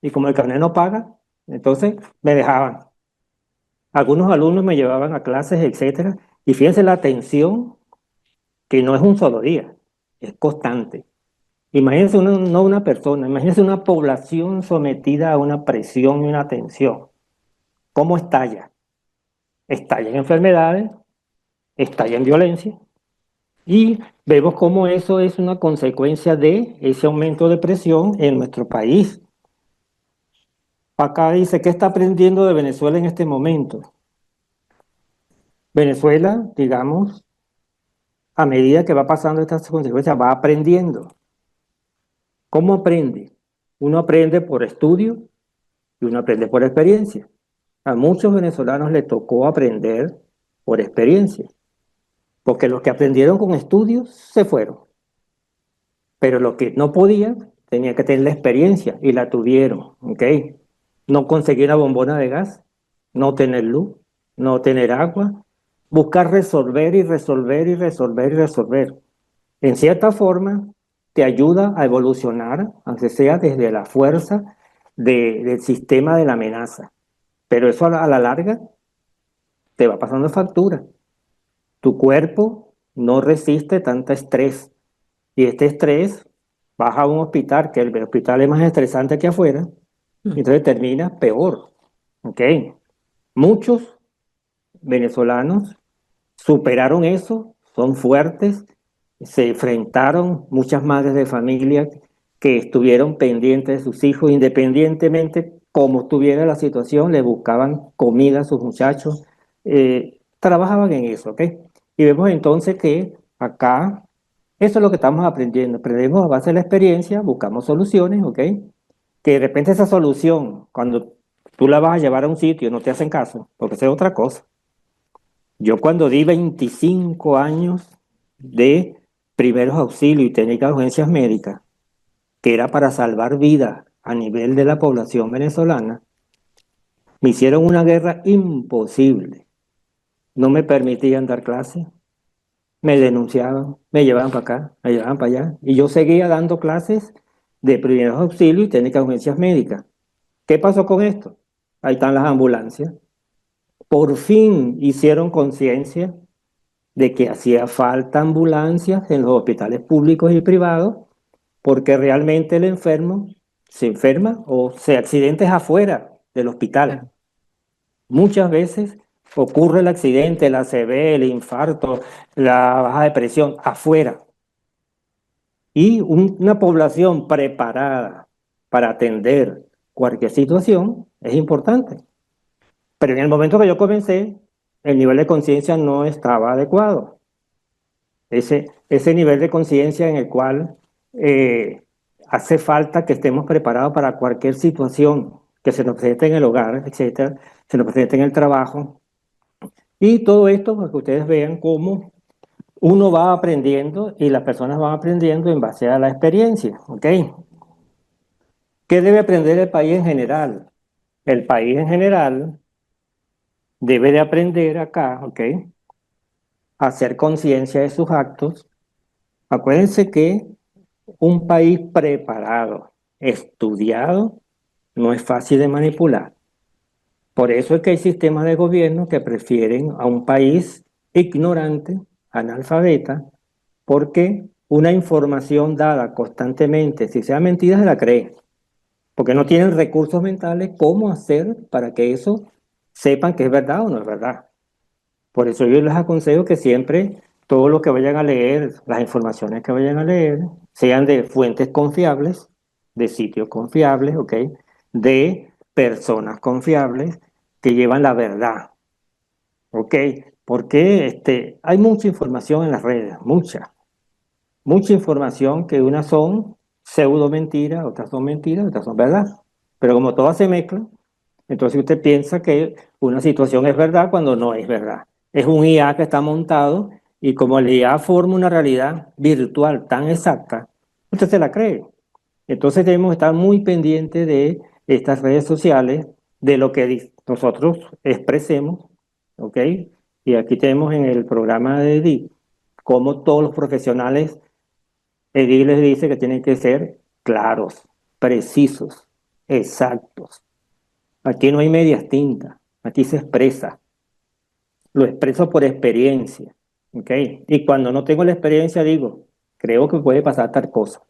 Y como el carnet no paga, entonces me dejaban. Algunos alumnos me llevaban a clases, etcétera. Y fíjense la atención, que no es un solo día, es constante. Imagínense no una persona, imagínense una población sometida a una presión y una tensión. ¿Cómo estalla? Estalla en enfermedades, estalla en violencia. Y vemos cómo eso es una consecuencia de ese aumento de presión en nuestro país. Acá dice, ¿qué está aprendiendo de Venezuela en este momento? Venezuela, digamos, a medida que va pasando estas consecuencias, va aprendiendo. ¿Cómo aprende? Uno aprende por estudio y uno aprende por experiencia. A muchos venezolanos les tocó aprender por experiencia, porque los que aprendieron con estudios se fueron, pero los que no podían tenían que tener la experiencia y la tuvieron, ¿ok? No conseguir una bombona de gas, no tener luz, no tener agua, buscar resolver y resolver y resolver y resolver. En cierta forma, te ayuda a evolucionar, aunque sea desde la fuerza del sistema de la amenaza. Pero eso a la larga te va pasando factura. Tu cuerpo no resiste tanto estrés. Y este estrés baja a un hospital, que el hospital es más estresante que afuera, y Mm. entonces termina peor. ¿Ok? Muchos venezolanos superaron eso, son fuertes, se enfrentaron muchas madres de familia que estuvieron pendientes de sus hijos, independientemente cómo estuviera la situación, le buscaban comida a sus muchachos, trabajaban en eso, ¿ok? Y vemos entonces que acá, eso es lo que estamos aprendiendo, aprendemos a base de la experiencia, buscamos soluciones, ¿ok? Que de repente esa solución, cuando tú la vas a llevar a un sitio, no te hacen caso, porque esa es otra cosa. Yo cuando di 25 años de primeros auxilios y técnicas de urgencias médicas, que era para salvar vidas a nivel de la población venezolana, me hicieron una guerra imposible. No me permitían dar clases, me denunciaban, me llevaban para acá, me llevaban para allá. Y yo seguía dando clases de primeros auxilios y técnicas de urgencias médicas. ¿Qué pasó con esto? Ahí están las ambulancias. Por fin hicieron conciencia de que hacía falta ambulancias en los hospitales públicos y privados porque realmente el enfermo se enferma o se accidenta afuera del hospital. Claro. Muchas veces ocurre el accidente, el ACV, el infarto, la baja de presión afuera. Y una población preparada para atender cualquier situación es importante. Pero en el momento que yo comencé, el nivel de conciencia no estaba adecuado. Ese nivel de conciencia en el cual hace falta que estemos preparados para cualquier situación que se nos presente en el hogar, etcétera, se nos presente en el trabajo. Y todo esto para que ustedes vean cómo uno va aprendiendo y las personas van aprendiendo en base a la experiencia, ¿ok? ¿Qué debe aprender el país en general? El país en general debe de aprender acá, ¿ok? A hacer conciencia de sus actos. Acuérdense que un país preparado, estudiado, no es fácil de manipular. Por eso es que hay sistemas de gobierno que prefieren a un país ignorante, analfabeta, porque una información dada constantemente, si sea mentira, se la creen, porque no tienen recursos mentales cómo hacer para que eso sepan que es verdad o no es verdad. Por eso yo les aconsejo que siempre todo lo que vayan a leer, las informaciones que vayan a leer, sean de fuentes confiables, de sitios confiables, ¿ok? De personas confiables que llevan la verdad, ¿ok? Porque hay mucha información en las redes, mucha información que unas son pseudo mentiras, otras son verdad. Pero como todas se mezclan, entonces usted piensa que una situación es verdad cuando no es verdad. Es un IA que está montado y como el IA forma una realidad virtual tan exacta, usted se la cree. Entonces debemos estar muy pendientes de estas redes sociales, de lo que nosotros expresemos, ¿ok? Y aquí tenemos en el programa de Edith cómo todos los profesionales, Edith les dice que tienen que ser claros, precisos, exactos. Aquí no hay medias tintas, aquí se expresa, lo expreso por experiencia, ¿ok? Y cuando no tengo la experiencia digo, creo que puede pasar tal cosa,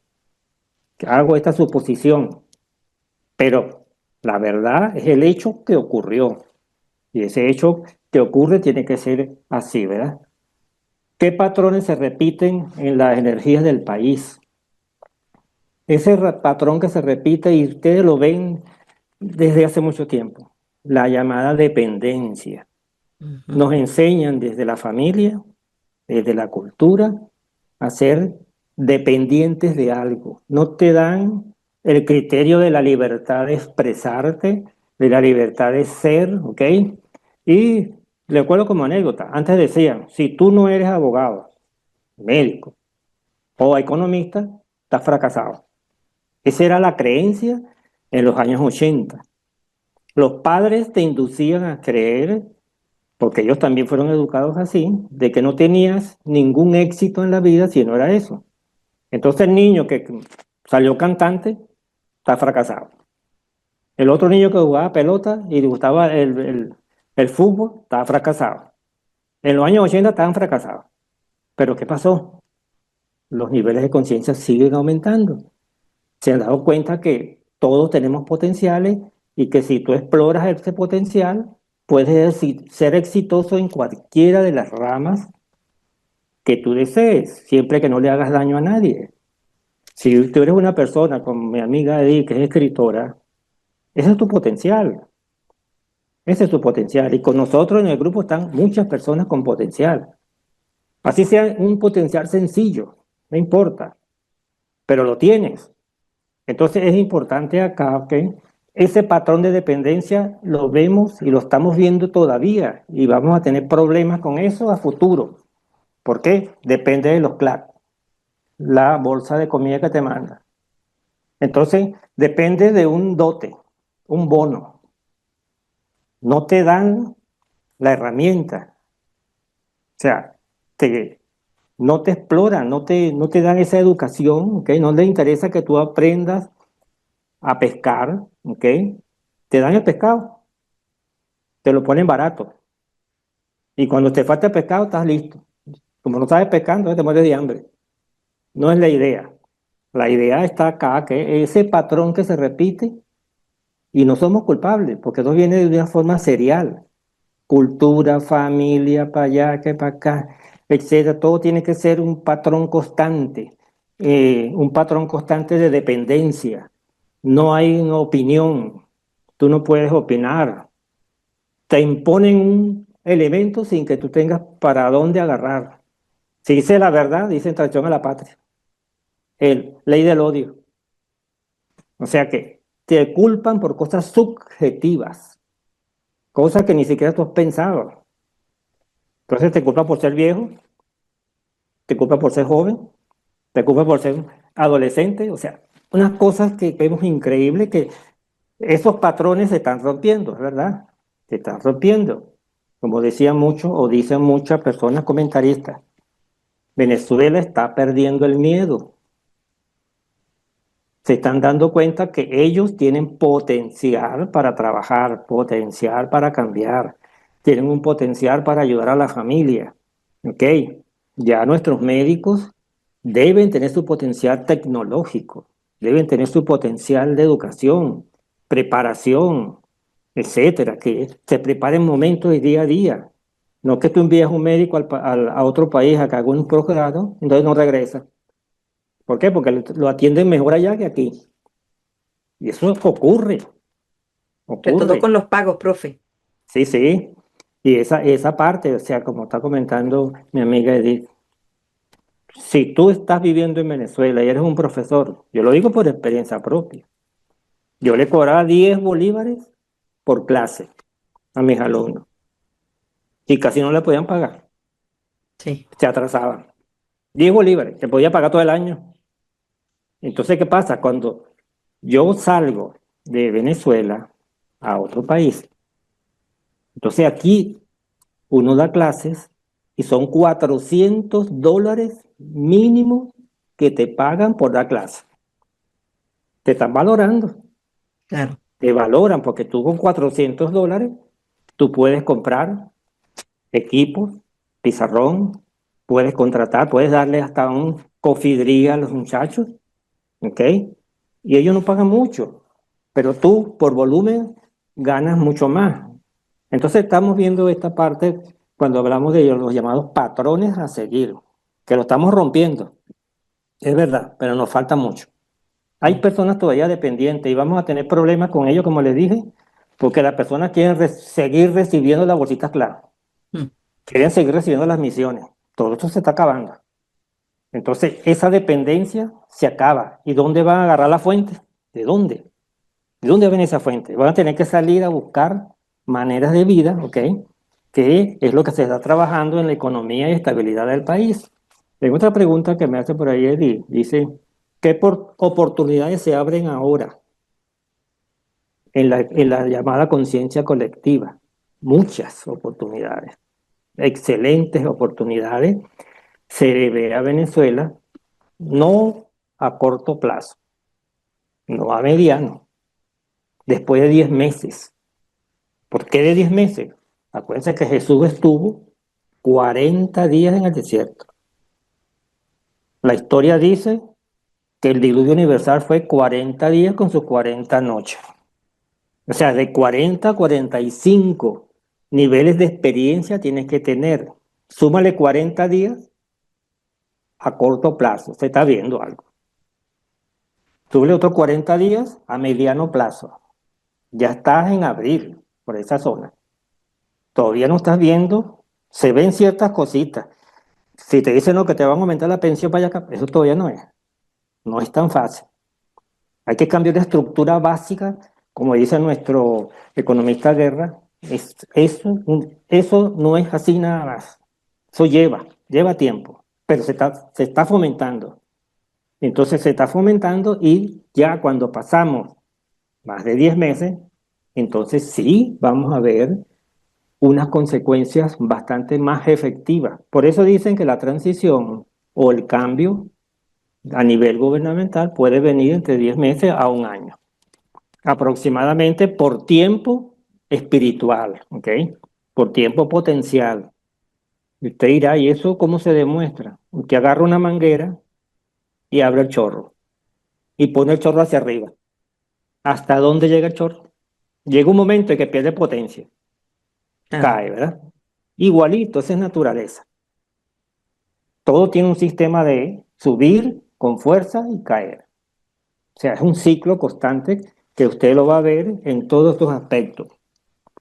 que hago esta suposición, pero la verdad es el hecho que ocurrió, y ese hecho que ocurre tiene que ser así, ¿verdad? ¿Qué patrones se repiten en las energías del país? Ese patrón que se repite y ustedes lo ven desde hace mucho tiempo, la llamada dependencia. Ujú. Nos enseñan desde la familia, desde la cultura, a ser dependientes de algo. No te dan el criterio de la libertad de expresarte, de la libertad de ser, ¿ok? Y le acuerdo como anécdota, antes decían, si tú no eres abogado, médico o economista, estás fracasado. Esa era la creencia en los años 80. Los padres te inducían a creer, porque ellos también fueron educados así, de que no tenías ningún éxito en la vida si no era eso. Entonces el niño que salió cantante está fracasado. El otro niño que jugaba pelota y le gustaba el fútbol estaba fracasado. En los años 80 estaban fracasados. Pero ¿qué pasó? Los niveles de conciencia siguen aumentando. Se han dado cuenta que todos tenemos potenciales y que si tú exploras ese potencial, puedes ser exitoso en cualquiera de las ramas que tú desees, siempre que no le hagas daño a nadie. Si tú eres una persona, como mi amiga Edith, que es escritora, ese es tu potencial, ese es tu potencial. Y con nosotros en el grupo están muchas personas con potencial. Así sea un potencial sencillo, no importa, pero lo tienes. Entonces es importante acá que ese patrón de dependencia lo vemos y lo estamos viendo todavía y vamos a tener problemas con eso a futuro. ¿Por qué? Depende de los CLAC, la bolsa de comida que te manda. Entonces depende de un dote, un bono. No te dan la herramienta, o sea, no te exploran, no te dan esa educación, ¿ok? No les interesa que tú aprendas a pescar, ¿ok? Te dan el pescado, te lo ponen barato. Y cuando te falta el pescado, estás listo. Como no sabes pescar, entonces te mueres de hambre. No es la idea. La idea está acá, que ese patrón que se repite, y no somos culpables, porque eso viene de una forma serial. Cultura, familia, para allá, que para acá, etcétera. Todo tiene que ser un patrón constante de dependencia. No hay una opinión. Tú no puedes opinar. Te imponen un elemento sin que tú tengas para dónde agarrar. Si dice la verdad, dicen traición a la patria. Ley del odio. O sea que te culpan por cosas subjetivas, cosas que ni siquiera tú has pensado. Entonces te culpan por ser viejo, te culpan por ser joven, te culpan por ser adolescente. O sea, unas cosas que vemos increíbles que esos patrones se están rompiendo, es verdad. Se están rompiendo. Como decían muchos o dicen muchas personas comentaristas, Venezuela está perdiendo el miedo. Se están dando cuenta que ellos tienen potencial para trabajar, potencial para cambiar, tienen un potencial para ayudar a la familia. ¿Ok? Ya nuestros médicos deben tener su potencial tecnológico, deben tener su potencial de educación, preparación, etcétera, que se preparen momentos de día a día. No que tú envíes un médico a otro país a que haga un posgrado, entonces no regresa. ¿Por qué? Porque lo atienden mejor allá que aquí. Y eso ocurre, Sobre todo ocurre. con los pagos, profe. Sí, sí. Y esa parte, o sea, como está comentando mi amiga Edith, si tú estás viviendo en Venezuela y eres un profesor, yo lo digo por experiencia propia, yo le cobraba 10 bolívares por clase a mis alumnos y casi no le podían pagar, Sí, se atrasaban. 10 bolívares, se podía pagar todo el año. Entonces, ¿qué pasa? Cuando yo salgo de Venezuela a otro país, entonces aquí uno da clases y son $400 mínimo que te pagan por dar clase. Te están valorando, claro. te valoran porque tú con $400 tú puedes comprar equipos, pizarrón, puedes contratar, puedes darle hasta un coffee break a los muchachos, ¿ok? Y ellos no pagan mucho, pero tú por volumen ganas mucho más. Entonces estamos viendo esta parte cuando hablamos de los llamados patrones a seguir, que lo estamos rompiendo, es verdad, pero nos falta mucho. Hay Mm, personas todavía dependientes y vamos a tener problemas con ellos, como les dije, porque las personas quieren seguir recibiendo las bolsitas claras, mm, quieren seguir recibiendo las misiones. Todo esto se está acabando. Entonces, esa dependencia se acaba. ¿Y dónde van a agarrar la fuente? ¿De dónde? ¿De dónde viene esa fuente? Van a tener que salir a buscar maneras de vida, ¿ok? Que es lo que se está trabajando en la economía y estabilidad del país. Tengo otra pregunta que me hace por ahí, Eddie. Dice, ¿qué oportunidades se abren ahora en la llamada conciencia colectiva? Muchas oportunidades, excelentes oportunidades. Se ve a Venezuela no a corto plazo, no a mediano, después de 10 meses. ¿Por qué de 10 meses? Acuérdense que Jesús estuvo 40 días en el desierto. La historia dice que el diluvio universal fue 40 días con sus 40 noches. O sea, de 40 a 45 niveles de experiencia tienes que tener. Súmale 40 días a corto plazo, se está viendo algo. Súmale otros 40 días a mediano plazo. Ya estás en abril por esa zona. Todavía no estás viendo, se ven ciertas cositas. Si te dicen no, que te van a aumentar la pensión para allá, eso todavía no es tan fácil. Hay que cambiar de estructura básica, como dice nuestro economista Guerra, eso no es así nada más. Eso lleva tiempo, pero se está fomentando. Entonces se está fomentando y ya cuando pasamos más de 10 meses, entonces sí vamos a ver unas consecuencias bastante más efectivas. Por eso dicen que la transición o el cambio a nivel gubernamental puede venir entre 10 meses a un año, aproximadamente por tiempo espiritual, ¿ok? Por tiempo potencial. Y usted dirá, ¿y eso cómo se demuestra? Usted agarra una manguera y abre el chorro y pone el chorro hacia arriba. ¿Hasta dónde llega el chorro? Llega un momento en que pierde potencia, claro. cae, ¿verdad? Igualito, esa es naturaleza. Todo tiene un sistema de subir con fuerza y caer. O sea, es un ciclo constante que usted lo va a ver en todos estos aspectos.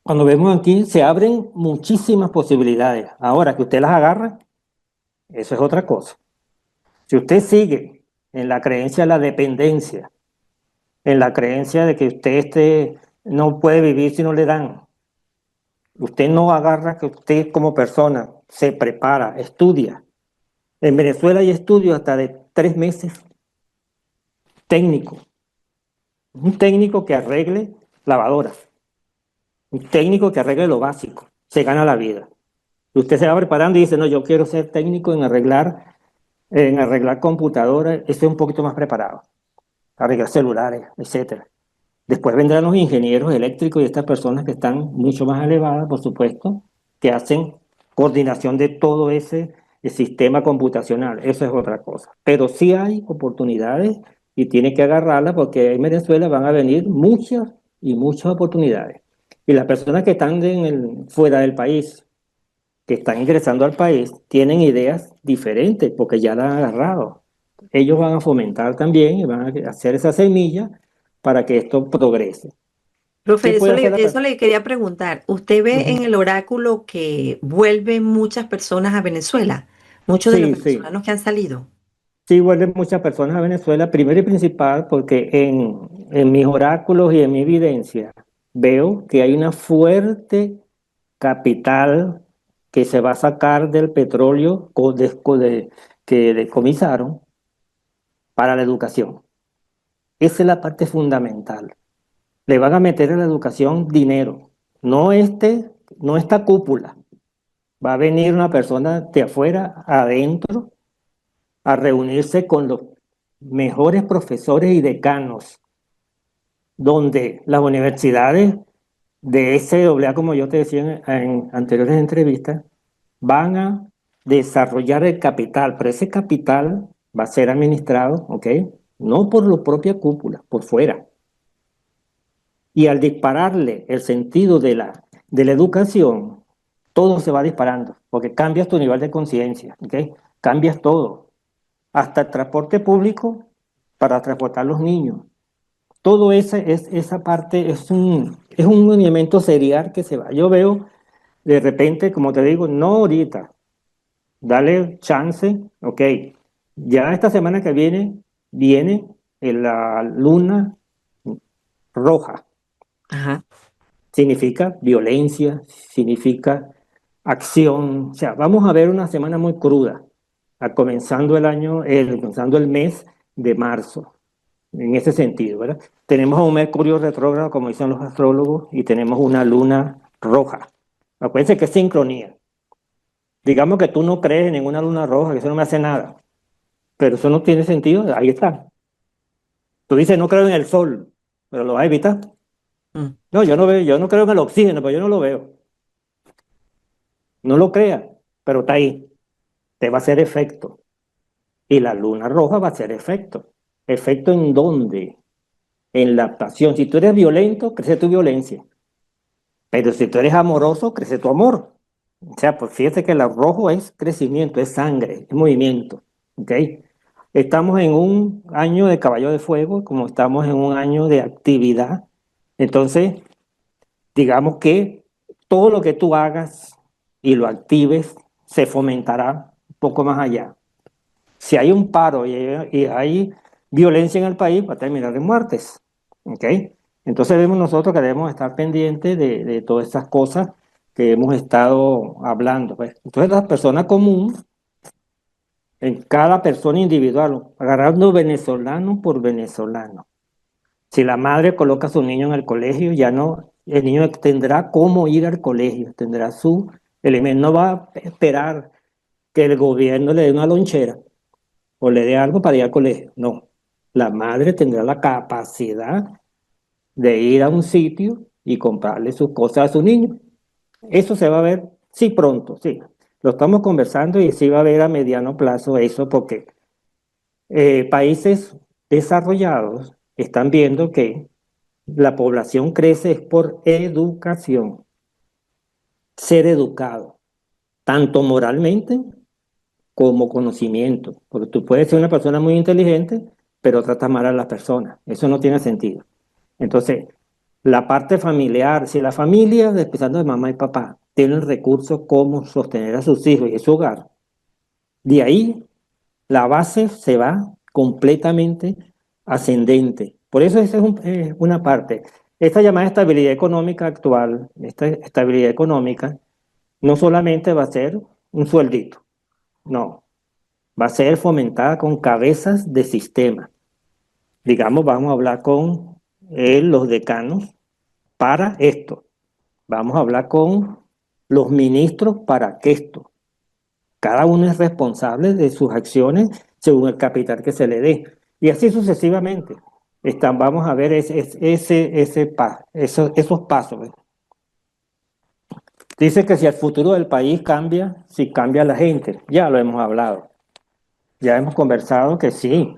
Cuando vemos aquí, se abren muchísimas posibilidades. Ahora que usted las agarra, eso es otra cosa. Si usted sigue en la creencia de la dependencia, en la creencia de que usted no puede vivir si no le dan, usted no agarra que usted como persona se prepara, estudia. En Venezuela hay estudios hasta de 3 meses, técnico. Un técnico que arregle lavadoras, un técnico que arregle lo básico, se gana la vida. Y usted se va preparando y dice, no, yo quiero ser técnico en arreglar computadoras, estoy un poquito más preparado, arreglar celulares, etcétera. Después vendrán los ingenieros eléctricos y estas personas que están mucho más elevadas, por supuesto, que hacen coordinación de todo ese sistema computacional. Eso es otra cosa. Pero sí hay oportunidades y tiene que agarrarlas porque en Venezuela van a venir muchas y muchas oportunidades. Y las personas que están fuera del país, que están ingresando al país tienen ideas diferentes porque ya la han agarrado. Ellos van a fomentar también y van a hacer esa semilla para que esto progrese. ¿Qué Profe, puede hacer la eso persona? le quería preguntar. ¿Usted ve en el oráculo que vuelven muchas personas a Venezuela? Muchos de los Sí, sí. venezolanos que han salido. Sí, vuelven muchas personas a Venezuela, primero y principal, porque en mis oráculos y en mi evidencia veo que hay una fuerte capital que se va a sacar del petróleo que decomisaron para la educación. Esa es la parte fundamental. Le van a meter a la educación dinero, no no esta cúpula. Va a venir una persona de afuera adentro a reunirse con los mejores profesores y decanos, donde las universidades de SAA, como yo te decía en anteriores entrevistas, van a desarrollar el capital, pero ese capital va a ser administrado, ¿ok? No por la propia cúpula, por fuera. Y al dispararle el sentido de la educación, todo se va disparando, porque cambias tu nivel de conciencia, ¿ok? Cambias todo, hasta el transporte público para transportar a los niños. Todo esa parte es un elemento serial que se va. Yo veo de repente, como te digo, no ahorita, dale chance, ok. Ya esta semana que viene la luna roja. Ajá. Significa violencia, significa acción. O sea, vamos a ver una semana muy cruda, comenzando el año, comenzando el mes de marzo, en ese sentido, ¿verdad? Tenemos a un Mercurio retrógrado, como dicen los astrólogos, y tenemos una luna roja. Acuérdense que es sincronía. Digamos que tú no crees en ninguna luna roja, que eso no me hace nada, pero eso no tiene sentido, ahí está. Tú dices, no creo en el sol, pero lo vas a evitar. Mm. No, yo no creo en el oxígeno, pero yo no lo veo. No lo creas, pero está ahí. Te va a hacer efecto. Y la luna roja va a hacer efecto. ¿Efecto en dónde? En la pasión. Si tú eres violento, crece tu violencia. Pero si tú eres amoroso, crece tu amor. O sea, pues fíjate que el rojo es crecimiento, es sangre, es movimiento. ¿Ok? Estamos en un año de caballo de fuego, como estamos en un año de actividad. Entonces, digamos que todo lo que tú hagas y lo actives se fomentará un poco más allá. Si hay un paro y hay violencia en el país, va a terminar en muertes. ¿Ok? Entonces vemos nosotros que debemos estar pendientes de todas estas cosas que hemos estado hablando, pues. Entonces la persona común, en cada persona individual, agarrando venezolano por venezolano. Si la madre coloca a su niño en el colegio, ya no, el niño tendrá cómo ir al colegio, tendrá su elemento, no va a esperar que el gobierno le dé una lonchera o le dé algo para ir al colegio. No, la madre tendrá la capacidad de ir a un sitio y comprarle sus cosas a su niño. Eso se va a ver, sí, pronto, sí. Lo estamos conversando y sí va a ver a mediano plazo eso porque países desarrollados están viendo que la población crece es por educación, ser educado, tanto moralmente como conocimiento, porque tú puedes ser una persona muy inteligente, pero tratas mal a las personas. Eso no tiene sentido. Entonces, la parte familiar, si la familia, empezando de mamá y papá, tienen recursos como sostener a sus hijos y su hogar, de ahí la base se va completamente ascendente. Por eso esa es una parte. Esta llamada estabilidad económica actual, esta estabilidad económica, no solamente va a ser un sueldito, no, va a ser fomentada con cabezas de sistema. Digamos, vamos a hablar con los decanos para esto. Vamos a hablar con los ministros para que esto. Cada uno es responsable de sus acciones según el capital que se le dé. Y así sucesivamente. Vamos a ver esos pasos. ¿Ves? Dice que si el futuro del país cambia, si cambia la gente. Ya lo hemos hablado. Ya hemos conversado que sí.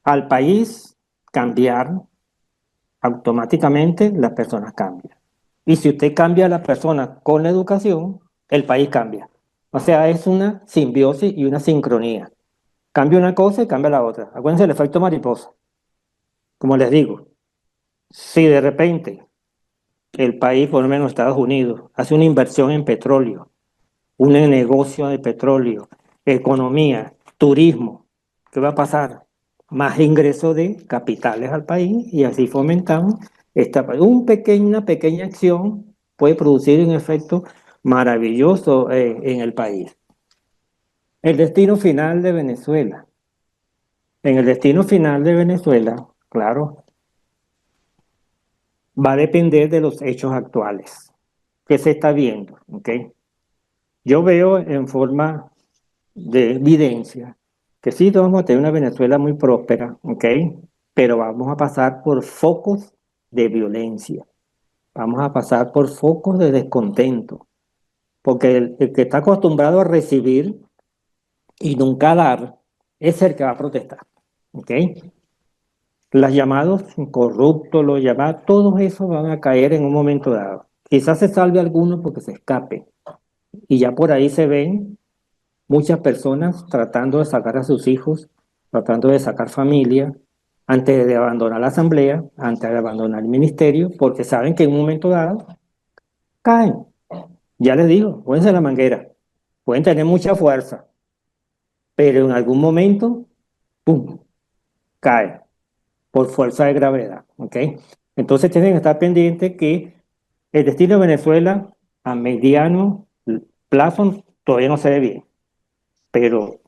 Al país cambiar, automáticamente las personas cambian. Y si usted cambia a las personas con la educación, el país cambia. O sea, es una simbiosis y una sincronía. Cambia una cosa y cambia la otra. Acuérdense del efecto mariposa. Como les digo, si de repente el país, por lo menos Estados Unidos, hace una inversión en petróleo, un negocio de petróleo, economía, turismo, ¿qué va a pasar? Más ingreso de capitales al país y así fomentamos una pequeña acción puede producir un efecto maravilloso en el país. El destino final de Venezuela. En el destino final de Venezuela, claro, va a depender de los hechos actuales que se está viendo, ¿ok? Yo veo en forma de evidencia que sí vamos a tener una Venezuela muy próspera, ¿ok? Pero vamos a pasar por focos de violencia, vamos a pasar por focos de descontento, porque el que está acostumbrado a recibir y nunca dar es el que va a protestar, ¿ok? Los llamados corruptos, los llamados, todos esos van a caer en un momento dado. Quizás se salve alguno porque se escape. Y ya por ahí se ven muchas personas tratando de sacar a sus hijos, tratando de sacar familia, antes de abandonar la asamblea, antes de abandonar el ministerio, porque saben que en un momento dado caen. Ya les digo, pueden ser la manguera, pueden tener mucha fuerza, pero en algún momento, ¡pum!, caen por fuerza de gravedad, ¿ok? Entonces tienen que estar pendientes que el destino de Venezuela a mediano plazo todavía no se ve bien, pero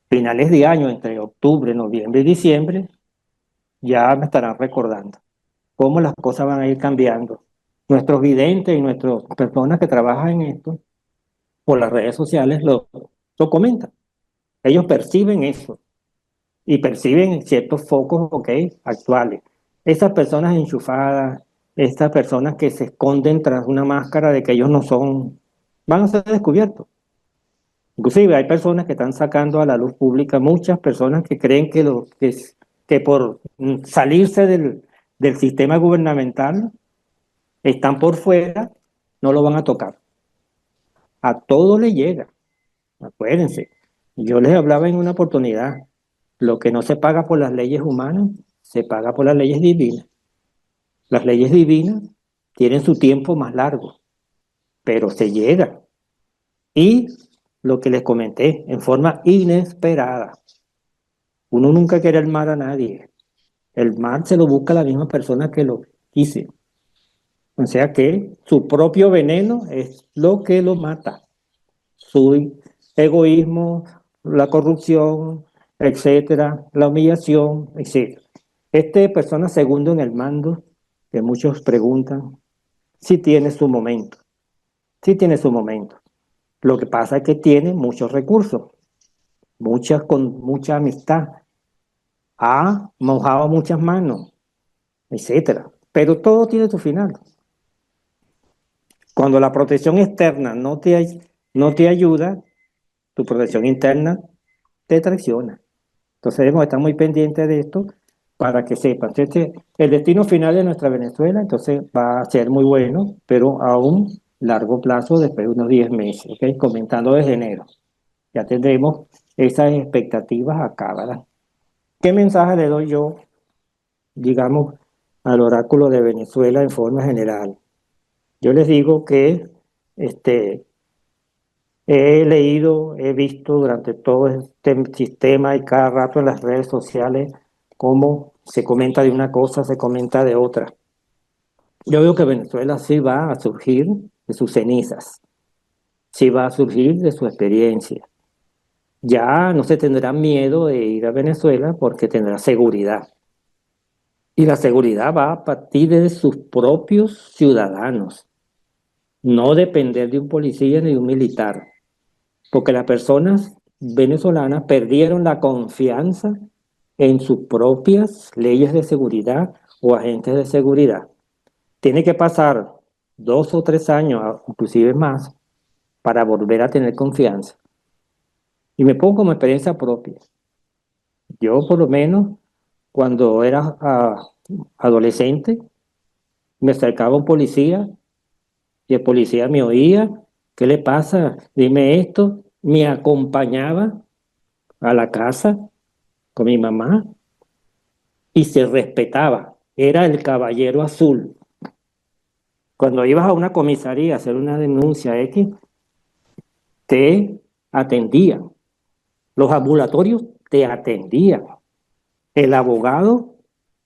finales de año, entre octubre, noviembre y diciembre, ya me estarán recordando cómo las cosas van a ir cambiando. Nuestros videntes y nuestras personas que trabajan en esto por las redes sociales lo comentan. Ellos perciben eso y perciben ciertos focos, ok, actuales. Esas personas enchufadas, estas personas que se esconden tras una máscara de que ellos no son, van a ser descubiertos. Inclusive hay personas que están sacando a la luz pública, muchas personas que creen que por salirse del sistema gubernamental están por fuera, no lo van a tocar. A todo le llega, acuérdense. Yo les hablaba en una oportunidad, lo que no se paga por las leyes humanas, se paga por las leyes divinas. Las leyes divinas tienen su tiempo más largo, pero se llega. Y lo que les comenté, en forma inesperada. Uno nunca quiere el mal a nadie. El mal se lo busca la misma persona que lo quise. O sea que su propio veneno es lo que lo mata. Su egoísmo, la corrupción, etcétera, la humillación, etcétera. Persona segundo en el mando, que muchos preguntan, sí tiene su momento. Sí tiene su momento. Lo que pasa es que tiene muchos recursos, con mucha amistad, ha mojado muchas manos, etcétera. Pero todo tiene su final. Cuando la protección externa no te ayuda, tu protección interna te traiciona. Entonces debemos estar muy pendientes de esto para que sepan. El destino final de nuestra Venezuela, entonces va a ser muy bueno, pero a un largo plazo, después de unos 10 meses, ¿ok? Comenzando desde enero. Ya tendremos esas expectativas acá, ¿verdad? ¿Qué mensaje le doy yo, digamos, al oráculo de Venezuela en forma general? Yo les digo que este, he leído, he visto durante todo este sistema y cada rato en las redes sociales cómo se comenta de una cosa, se comenta de otra. Yo veo que Venezuela sí va a surgir de sus cenizas, sí va a surgir de su experiencia. Ya no se tendrá miedo de ir a Venezuela porque tendrá seguridad. Y la seguridad va a partir de sus propios ciudadanos, no depender de un policía ni de un militar, porque las personas venezolanas perdieron la confianza en sus propias leyes de seguridad o agentes de seguridad. Tiene que pasar 2 o 3 años, inclusive más, para volver a tener confianza. Y me pongo como experiencia propia. Yo, por lo menos, cuando era adolescente, me acercaba un policía y el policía me oía ¿qué le pasa? Dime esto. Me acompañaba a la casa con mi mamá y se respetaba. Era el caballero azul. Cuando ibas a una comisaría a hacer una denuncia X, te atendían. Los ambulatorios te atendían. El abogado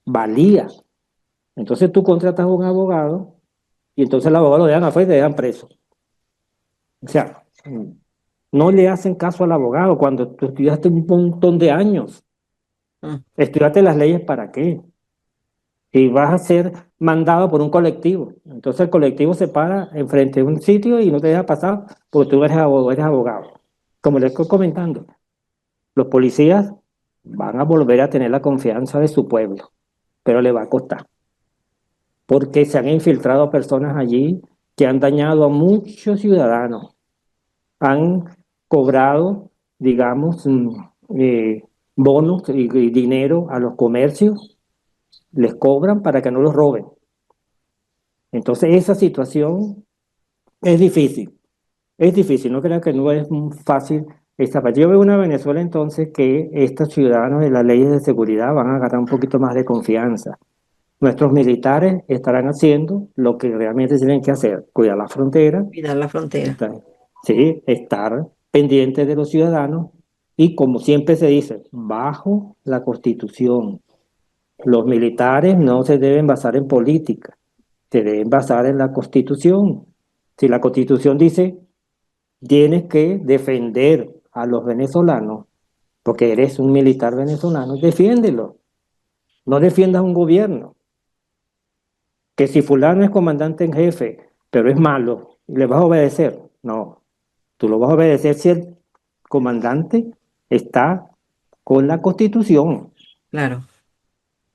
valía. Entonces tú contratas a un abogado y entonces el abogado lo dejan afuera y te dejan preso. O sea, no le hacen caso al abogado cuando tú estudiaste un montón de años. Mm. ¿Estudiaste las leyes para qué? Y vas a ser mandado por un colectivo. Entonces el colectivo se para enfrente de un sitio y no te deja pasar porque tú eres abogado. Como les estoy comentando, los policías van a volver a tener la confianza de su pueblo, pero le va a costar, porque se han infiltrado personas allí que han dañado a muchos ciudadanos, han cobrado, digamos, eh, bonos y dinero a los comercios, les cobran para que no los roben. Entonces esa situación es difícil, no creo que no es fácil esta parte. Yo veo una Venezuela entonces que estos ciudadanos de las leyes de seguridad van a agarrar un poquito más de confianza. Nuestros militares estarán haciendo lo que realmente tienen que hacer, cuidar la frontera, Cuidar la frontera. estar, sí, estar pendientes de los ciudadanos y como siempre se dice, bajo la Constitución. Los militares no se deben basar en política, se deben basar en la Constitución. Si la Constitución dice tienes que defender a los venezolanos, porque eres un militar venezolano, defiéndelo. No defiendas a un gobierno. Que si fulano es comandante en jefe, pero es malo, ¿le vas a obedecer? No, tú lo vas a obedecer si el comandante está con la Constitución. Claro.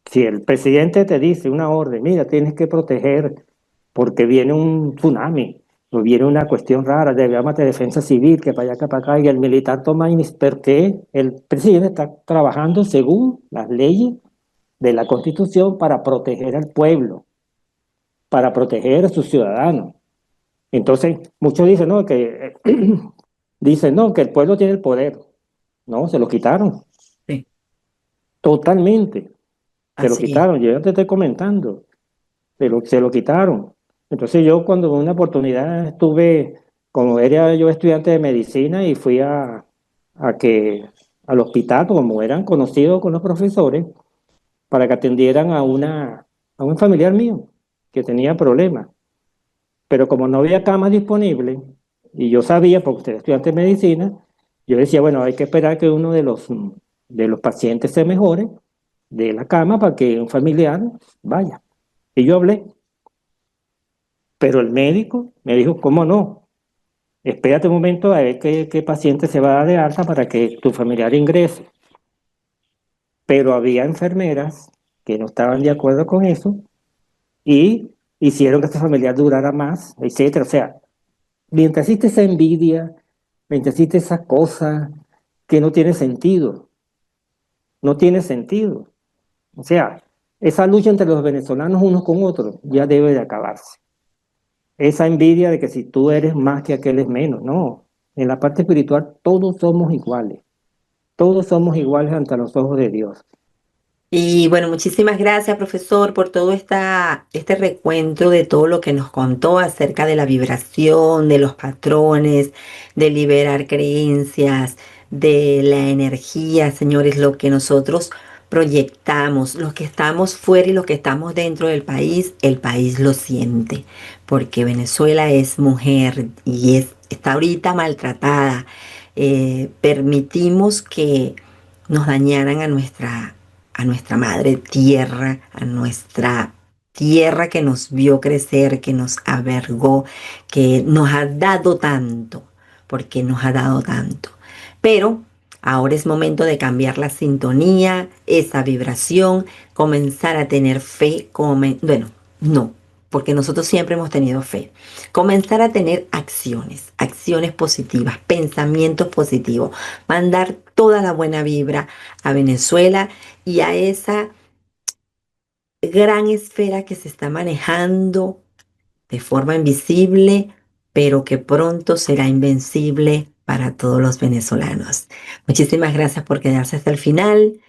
Si el presidente te dice una orden, mira, tienes que proteger porque viene un tsunami o viene una cuestión rara, debemos de defensa civil, que para allá, que para acá, y el militar toma iniciativa, porque el presidente está trabajando según las leyes de la Constitución para proteger al pueblo, para proteger a sus ciudadanos. Entonces, muchos dicen, no, que dicen, no, que el pueblo tiene el poder. No, se lo quitaron, Sí, totalmente. Se lo así es. quitaron, yo ya te estoy comentando. Se lo quitaron. Entonces yo cuando en una oportunidad estuve, como era yo estudiante de medicina y fui a que, al hospital, como eran conocidos con los profesores, para que atendieran a un familiar mío que tenía problemas. Pero como no había camas disponibles, y yo sabía, porque usted es estudiante de medicina, yo decía, bueno, hay que esperar que uno de los pacientes se mejore de la cama para que un familiar vaya. Y yo hablé. Pero el médico me dijo, ¿cómo no? Espérate un momento a ver qué paciente se va a dar de alta para que tu familiar ingrese. Pero había enfermeras que no estaban de acuerdo con eso y hicieron que esta familiar durara más, etcétera. O sea, mientras existe esa envidia, mientras existe esa cosa que no tiene sentido, no tiene sentido. O sea, esa lucha entre los venezolanos unos con otros ya debe de acabarse. Esa envidia de que si tú eres más que aquel es menos, no. En la parte espiritual todos somos iguales ante los ojos de Dios. Y bueno, muchísimas gracias, profesor, por todo este recuento de todo lo que nos contó acerca de la vibración, de los patrones, de liberar creencias, de la energía, señores, lo que nosotros proyectamos, los que estamos fuera y los que estamos dentro del país, el país lo siente, porque Venezuela es mujer y está ahorita maltratada. Permitimos que nos dañaran a nuestra madre tierra, a nuestra tierra que nos vio crecer, que nos albergó, que nos ha dado tanto, porque nos ha dado tanto. Pero ahora es momento de cambiar la sintonía, esa vibración, comenzar a tener fe, bueno, no, porque nosotros siempre hemos tenido fe. Comenzar a tener acciones, acciones positivas, pensamientos positivos, mandar toda la buena vibra a Venezuela y a esa gran esfera que se está manejando de forma invisible pero que pronto será invencible para todos los venezolanos. Muchísimas gracias por quedarse hasta el final.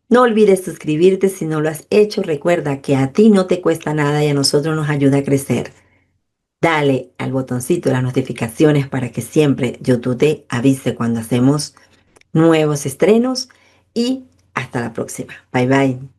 No olvides suscribirte si no lo has hecho. Recuerda que a ti no te cuesta nada y a nosotros nos ayuda a crecer. Dale al botoncito de las notificaciones para que siempre YouTube te avise cuando hacemos nuevos estrenos y hasta la próxima. Bye bye.